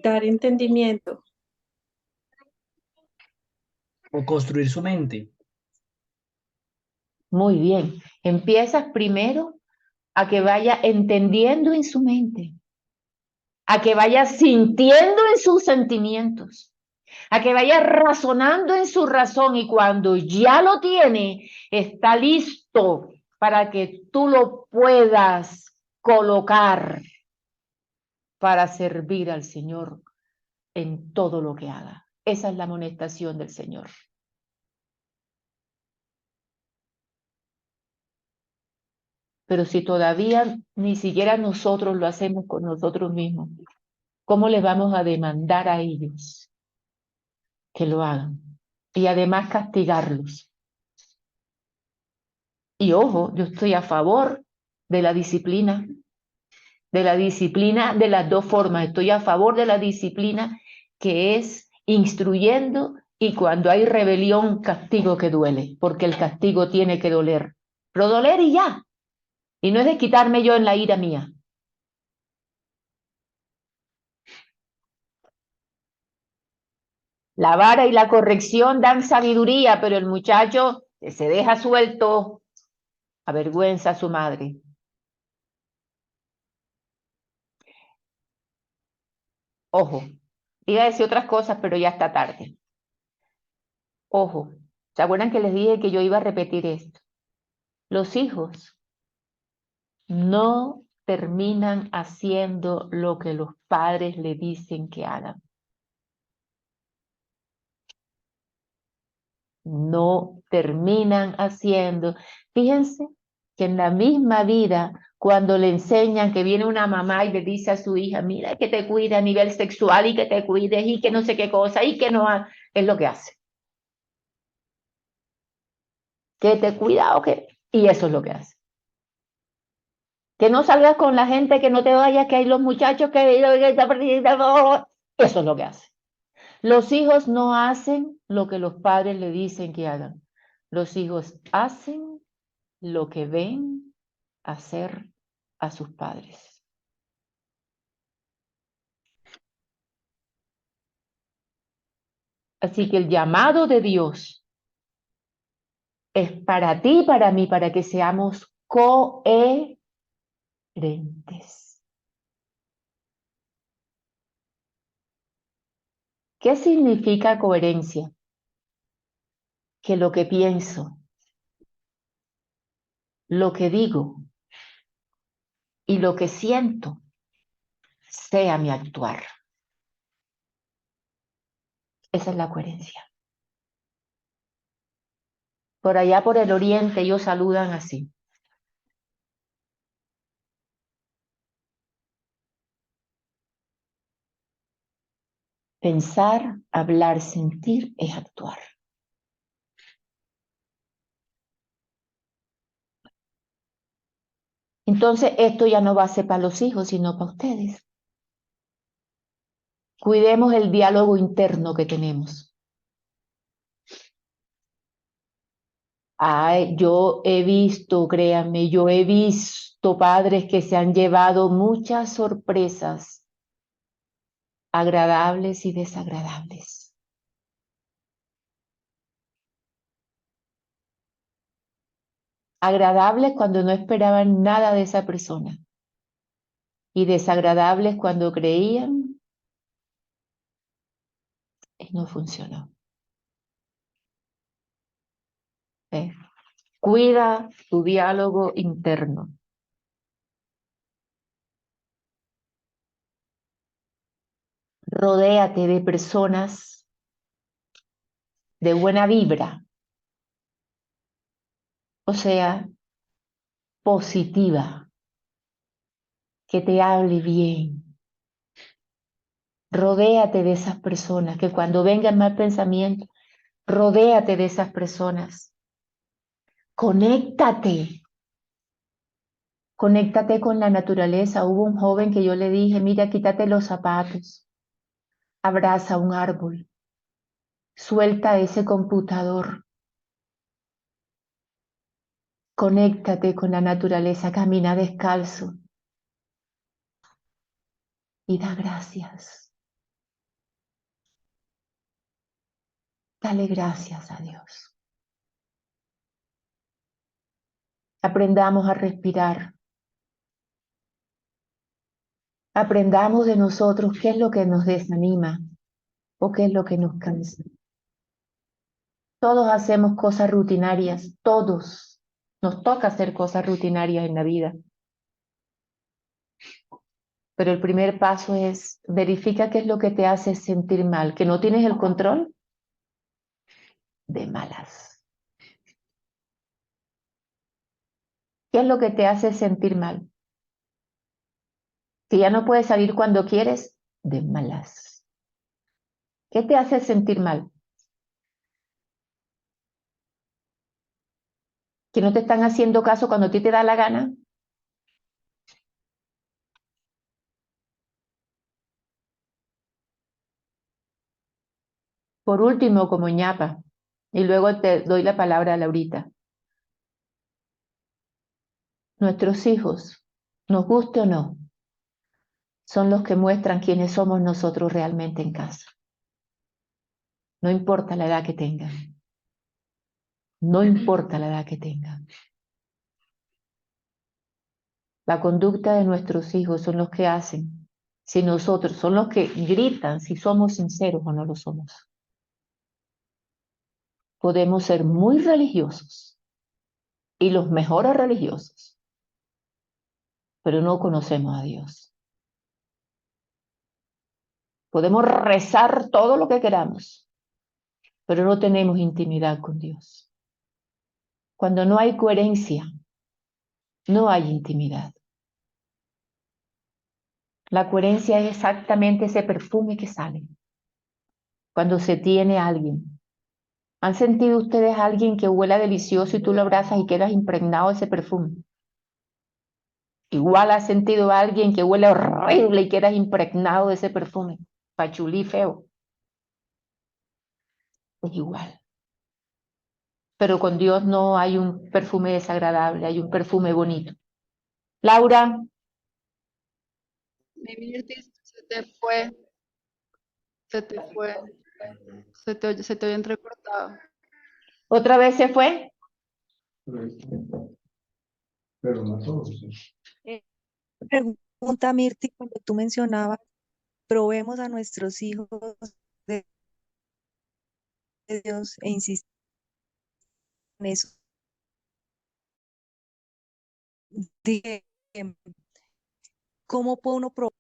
Dar entendimiento. O construir su mente. Muy bien. Empiezas primero a que vaya entendiendo en su mente, a que vaya sintiendo en sus sentimientos, a que vaya razonando en su razón y cuando ya lo tiene, está listo para que tú lo puedas colocar para servir al Señor en todo lo que haga. Esa es la amonestación del Señor. Pero si todavía ni siquiera nosotros lo hacemos con nosotros mismos, ¿cómo les vamos a demandar a ellos que lo hagan? Y además castigarlos. Y ojo, yo estoy a favor de la disciplina de las dos formas. Estoy a favor de la disciplina que es instruyendo y cuando hay rebelión, castigo que duele, porque el castigo tiene que doler. Pero doler y ya. Y no es de quitarme yo en la ira mía. La vara y la corrección dan sabiduría, pero el muchacho que se deja suelto avergüenza a su madre. Ojo, iba a decir otras cosas, pero ya está tarde. Ojo, ¿se acuerdan que les dije que yo iba a repetir esto? Los hijos no terminan haciendo lo que los padres le dicen que hagan. No terminan haciendo. Fíjense que en la misma vida, cuando le enseñan que viene una mamá y le dice a su hija, mira que te cuide a nivel sexual y que te cuides y que no sé qué cosa y que no es lo que hace. Que te cuida o que... Y eso es lo que hace. Que no salgas con la gente, que no te vayas, que hay los muchachos que... Eso es lo que hace. Los hijos no hacen lo que los padres le dicen que hagan. Los hijos hacen lo que ven hacer a sus padres. Así que el llamado de Dios es para ti y para mí, para que seamos coherentes. ¿Qué significa coherencia? Que lo que pienso, lo que digo y lo que siento sea mi actuar. Esa es la coherencia. Por allá por el oriente ellos saludan así. Pensar, hablar, sentir es actuar. Entonces esto ya no va a ser para los hijos, sino para ustedes. Cuidemos el diálogo interno que tenemos. Ay, yo he visto, créanme, yo he visto padres que se han llevado muchas sorpresas, agradables y desagradables. Agradables cuando no esperaban nada de esa persona. Y desagradables cuando creían y no funcionó. Cuida tu diálogo interno. Rodéate de personas de buena vibra, o sea, positiva, que te hable bien. Rodéate de esas personas, que cuando venga el mal pensamiento, rodéate de esas personas. Conéctate. Conéctate con la naturaleza. Hubo un joven que yo le dije, mira, quítate los zapatos, abraza un árbol, suelta ese computador, conéctate con la naturaleza, camina descalzo y da gracias. Dale gracias a Dios. Aprendamos a respirar. Aprendamos de nosotros qué es lo que nos desanima o qué es lo que nos cansa. Todos hacemos cosas rutinarias, todos. Nos toca hacer cosas rutinarias en la vida. Pero el primer paso es verifica qué es lo que te hace sentir mal, que no tienes el control de malas. ¿Qué es lo que te hace sentir mal? Que ya no puedes salir cuando quieres, de malas. ¿Qué te hace sentir mal? Que no te están haciendo caso cuando a ti te da la gana. Por último, como ñapa, y luego te doy la palabra a Laurita. Nuestros hijos, nos guste o no, son los que muestran quiénes somos nosotros realmente en casa. No importa la edad que tengan. No importa la edad que tengan. La conducta de nuestros hijos son los que hacen, si nosotros son los que gritan si somos sinceros o no lo somos. Podemos ser muy religiosos y los mejores religiosos, pero no conocemos a Dios. Podemos rezar todo lo que queramos, pero no tenemos intimidad con Dios. Cuando no hay coherencia, no hay intimidad. La coherencia es exactamente ese perfume que sale cuando se tiene a alguien. ¿Han sentido ustedes a alguien que huela delicioso y tú lo abrazas y quedas impregnado de ese perfume? Igual has sentido a alguien que huele horrible y quedas impregnado de ese perfume. Pachulí feo. Es igual. Pero con Dios no hay un perfume desagradable, hay un perfume bonito. Laura. Mi Mirti, se te fue, se te fue, se te oye entrecortado. ¿Otra vez se fue? Pero no todos. Pregunta Mirti, cuando tú mencionabas, probemos a nuestros hijos de Dios e insistir en eso. Dije, ¿cómo puede uno probar?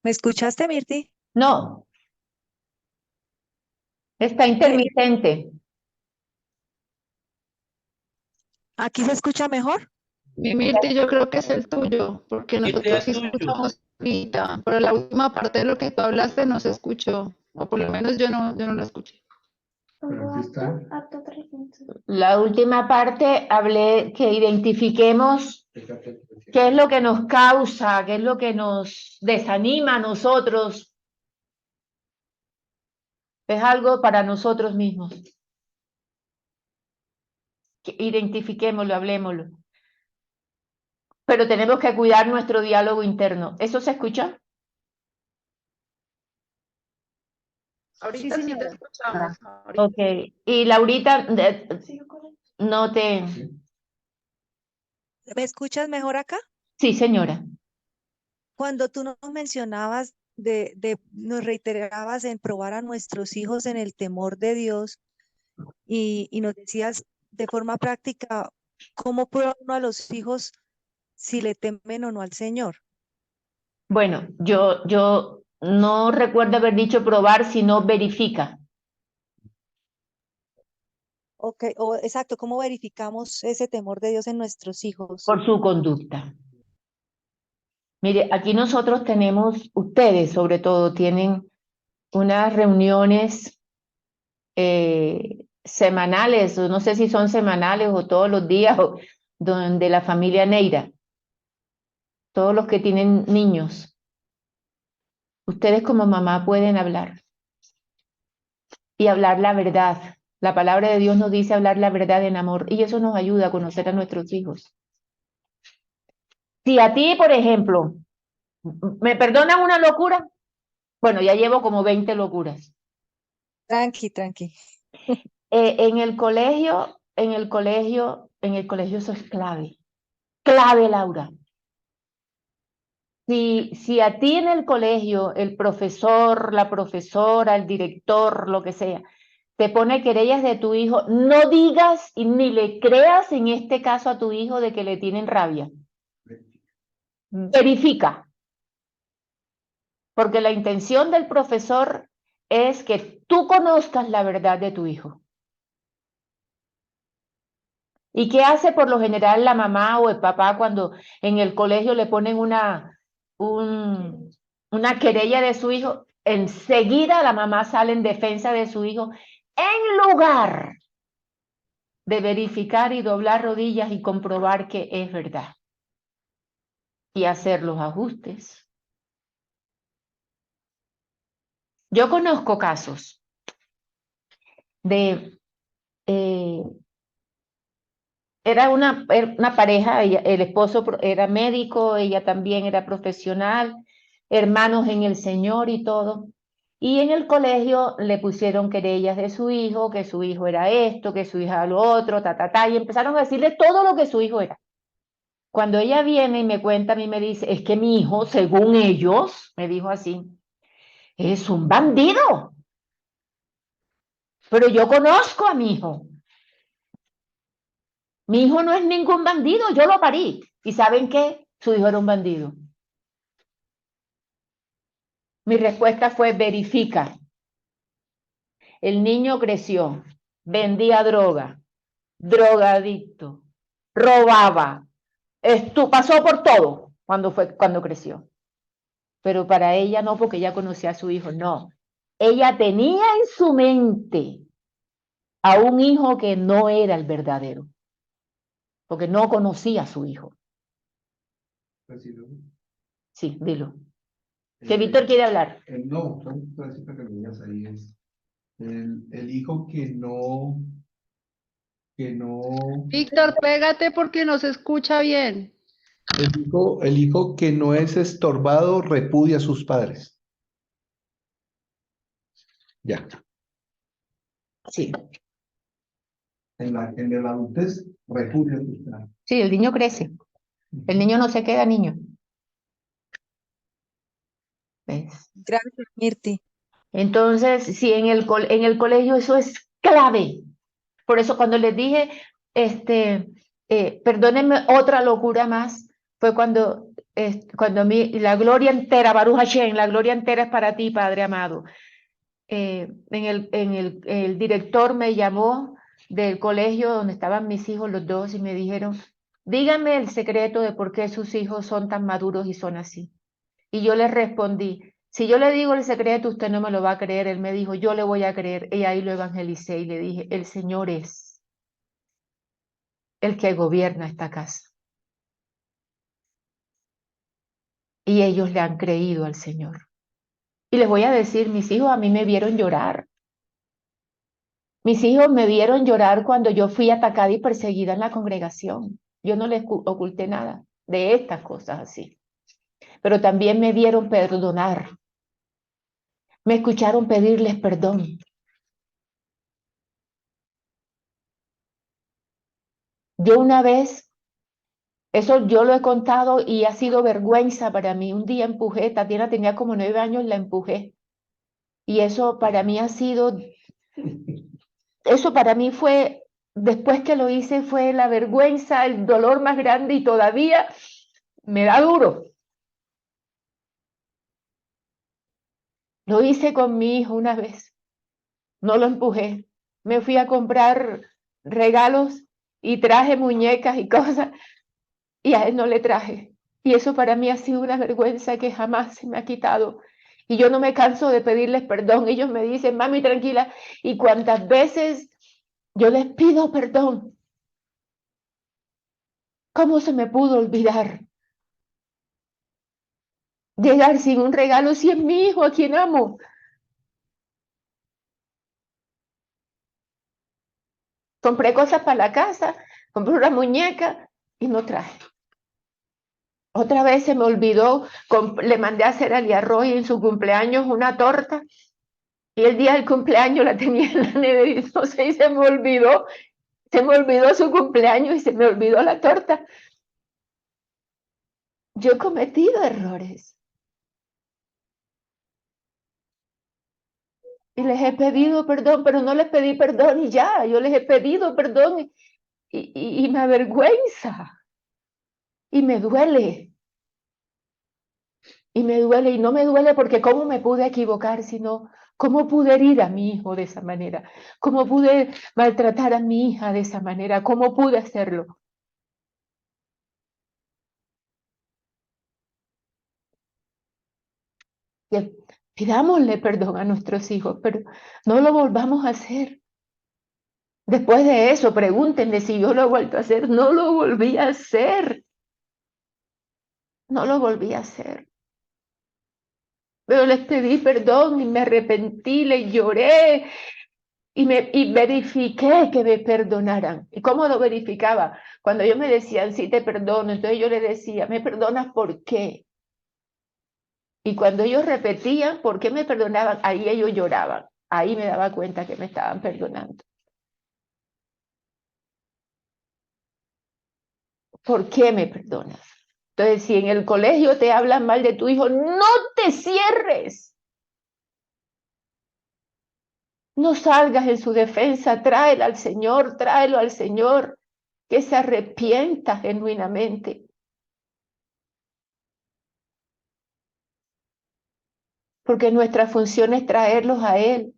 ¿Me escuchaste, Mirti? No. Está intermitente. ¿Aquí se escucha mejor? Mi Mirti, yo creo que es el tuyo, porque nosotros sí escuchamos ahorita, pero la última parte de lo que tú hablaste no se escuchó, o por lo menos yo no la escuché. La última parte hablé que identifiquemos qué es lo que nos causa, qué es lo que nos desanima a nosotros. Es algo para nosotros mismos. Identifiquémoslo, hablemoslo. Pero tenemos que cuidar nuestro diálogo interno. ¿Eso se escucha? Ahorita sí te escuchamos. Ok. Y Laurita, no te... ¿Me escuchas mejor acá? Sí, señora. Cuando tú nos mencionabas nos reiterabas en probar a nuestros hijos en el temor de Dios y nos decías de forma práctica cómo prueba uno a los hijos si le temen o no al Señor. Bueno, yo No recuerdo haber dicho probar, sino verifica. Ok, o exacto, ¿cómo verificamos ese temor de Dios en nuestros hijos? Por su conducta. Mire, aquí nosotros tenemos, ustedes sobre todo, tienen unas reuniones semanales, o no sé si son semanales o todos los días, donde la familia Neira, todos los que tienen niños, ustedes como mamá pueden hablar y hablar la verdad. La palabra de Dios nos dice hablar la verdad en amor y eso nos ayuda a conocer a nuestros hijos. Si a ti, por ejemplo, ¿me perdonan una locura? Bueno, ya llevo como 20 locuras. Tranqui, tranqui. En el colegio eso es clave. Clave, Laura. Si a ti en el colegio el profesor, la profesora, el director, lo que sea, te pone querellas de tu hijo, no digas y ni le creas en este caso a tu hijo de que le tienen rabia. Verifica. Porque la intención del profesor es que tú conozcas la verdad de tu hijo. ¿Y qué hace por lo general la mamá o el papá cuando en el colegio le ponen una querella de su hijo? Enseguida la mamá sale en defensa de su hijo en lugar de verificar y doblar rodillas y comprobar que es verdad y hacer los ajustes. Yo conozco casos de era una pareja, el esposo era médico, ella también era profesional, hermanos en el Señor y todo. Y en el colegio le pusieron querellas de su hijo, que su hijo era esto, que su hija lo otro, y empezaron a decirle todo lo que su hijo era. Cuando ella viene y me cuenta, a mí me dice, es que mi hijo, según ellos, me dijo así, es un bandido. Pero yo conozco a mi hijo. Mi hijo no es ningún bandido, yo lo parí. ¿Y saben qué? Su hijo era un bandido. Mi respuesta fue verifica. El niño creció, vendía droga, drogadicto, robaba, pasó por todo cuando creció. Pero para ella no, porque ella conocía a su hijo, no. Ella tenía en su mente a un hijo que no era el verdadero, porque no conocía a su hijo. Sí, dilo. Que Víctor quiere hablar. No, para que lo digas ahí es el hijo que no, Víctor, pégate porque no se escucha bien. el hijo que no es estorbado repudia a sus padres. Ya. Sí. En la adultez repudia a sus padres. Sí, el niño crece. El niño no se queda niño. ¿Ves? Gracias, Mirti. Entonces, sí, en el colegio eso es clave. Por eso cuando les dije, perdónenme, otra locura más, fue cuando la gloria entera, Baruch Hashem, la gloria entera es para ti, Padre amado. El director me llamó del colegio donde estaban mis hijos los dos y me dijeron, díganme el secreto de por qué sus hijos son tan maduros y son así. Y yo le respondí, si yo le digo el secreto, usted no me lo va a creer. Él me dijo, yo le voy a creer. Y ahí lo evangelicé y le dije, el Señor es el que gobierna esta casa. Y ellos le han creído al Señor. Y les voy a decir, mis hijos a mí me vieron llorar. Mis hijos me vieron llorar cuando yo fui atacada y perseguida en la congregación. Yo no les oculté nada de estas cosas así. Pero también me vieron perdonar. Me escucharon pedirles perdón. Yo una vez, eso yo lo he contado y ha sido vergüenza para mí. Un día empujé, Tatiana tenía como 9 años, la empujé. Y eso para mí eso para mí fue, después que lo hice, fue la vergüenza, el dolor más grande y todavía me da duro. Lo hice con mi hijo una vez. No lo empujé. Me fui a comprar regalos y traje muñecas y cosas y a él no le traje. Y eso para mí ha sido una vergüenza que jamás se me ha quitado. Y yo no me canso de pedirles perdón. Ellos me dicen, mami, tranquila. Y cuántas veces yo les pido perdón. ¿Cómo se me pudo olvidar llegar sin un regalo si es mi hijo a quien amo? Compré cosas para la casa, compré una muñeca y no traje. Otra vez se me olvidó, le mandé a hacer a Lía Roy en su cumpleaños una torta y el día del cumpleaños la tenía en la nevera y no sé, y se me olvidó su cumpleaños y se me olvidó la torta. Yo he cometido errores y les he pedido perdón, pero no les pedí perdón y ya, yo les he pedido perdón y me avergüenza y me duele. Y me duele, y no me duele porque cómo me pude equivocar, sino cómo pude herir a mi hijo de esa manera, cómo pude maltratar a mi hija de esa manera, cómo pude hacerlo. Y pidámosle perdón a nuestros hijos, pero no lo volvamos a hacer. Después de eso, pregúntenle si yo lo he vuelto a hacer. No lo volví a hacer. No lo volví a hacer. Pero les pedí perdón y me arrepentí, les lloré y verifiqué que me perdonaran. ¿Y cómo lo verificaba? Cuando ellos me decían, sí, te perdono, entonces yo les decía, ¿me perdonas por qué? Y cuando ellos repetían por qué me perdonaban, ahí ellos lloraban. Ahí me daba cuenta que me estaban perdonando. ¿Por qué me perdonas? Entonces, si en el colegio te hablan mal de tu hijo, no te cierres. No salgas en su defensa, tráelo al Señor, que se arrepienta genuinamente. Porque nuestra función es traerlos a Él.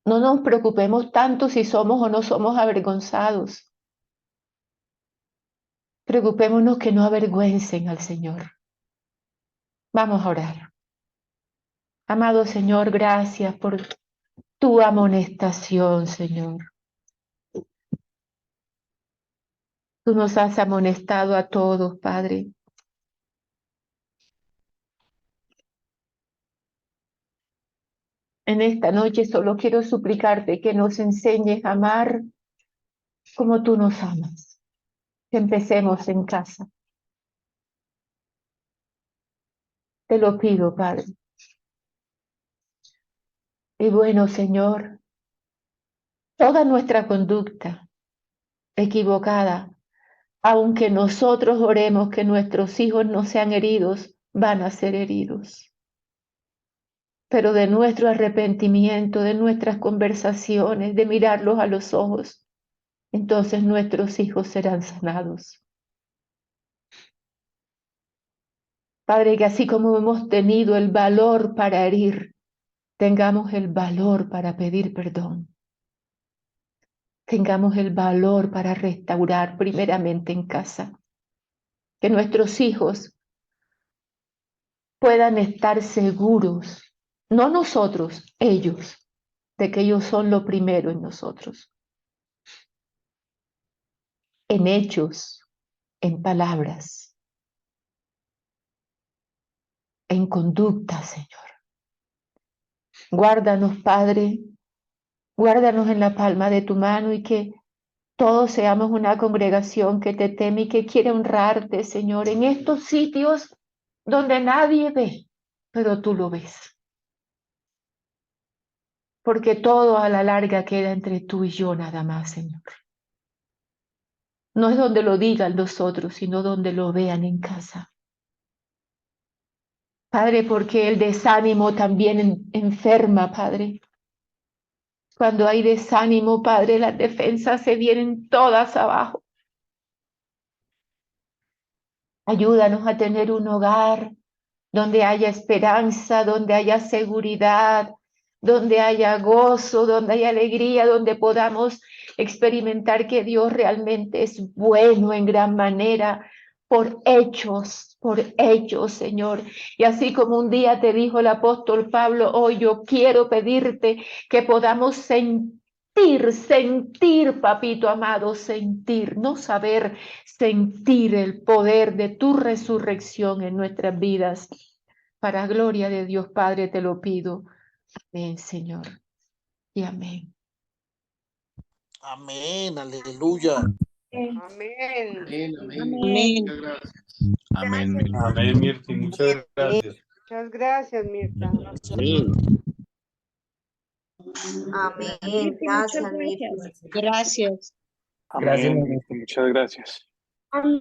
No nos preocupemos tanto si somos o no somos avergonzados. Preocupémonos que no avergüencen al Señor. Vamos a orar. Amado Señor, gracias por tu amonestación, Señor. Tú nos has amonestado a todos, Padre. En esta noche solo quiero suplicarte que nos enseñes a amar como tú nos amas. Que empecemos en casa. Te lo pido, Padre. Y bueno, Señor, toda nuestra conducta equivocada, aunque nosotros oremos que nuestros hijos no sean heridos, van a ser heridos. Pero de nuestro arrepentimiento, de nuestras conversaciones, de mirarlos a los ojos, entonces nuestros hijos serán sanados. Padre, que así como hemos tenido el valor para herir, tengamos el valor para pedir perdón. Tengamos el valor para restaurar primeramente en casa. Que nuestros hijos puedan estar seguros, no nosotros, ellos, de que ellos son lo primero en nosotros. En hechos, en palabras, en conducta, Señor. Guárdanos, Padre, guárdanos en la palma de tu mano y que todos seamos una congregación que te teme y que quiere honrarte, Señor, en estos sitios donde nadie ve, pero tú lo ves. Porque todo a la larga queda entre tú y yo nada más, Señor. No es donde lo digan los otros, sino donde lo vean en casa. Padre, porque el desánimo también enferma, Padre. Cuando hay desánimo, Padre, las defensas se vienen todas abajo. Ayúdanos a tener un hogar donde haya esperanza, donde haya seguridad, donde haya gozo, donde haya alegría, donde podamos experimentar que Dios realmente es bueno en gran manera, por hechos, Señor. Y así como un día te dijo el apóstol Pablo, hoy yo quiero pedirte que podamos sentir, papito amado, sentir, no saber, sentir el poder de tu resurrección en nuestras vidas. Para gloria de Dios Padre te lo pido. Amén, Señor. Y amén. Amén, aleluya. Amén. Amén, amén. Amén. Muchas gracias. Amén. Amén, Mirti, muchas gracias. Muchas gracias, Mirta. Amén. Amén. Mirti, muchas Gracias, Mirti. gracias. Gracias. Amén, Mirti, muchas gracias. Amén.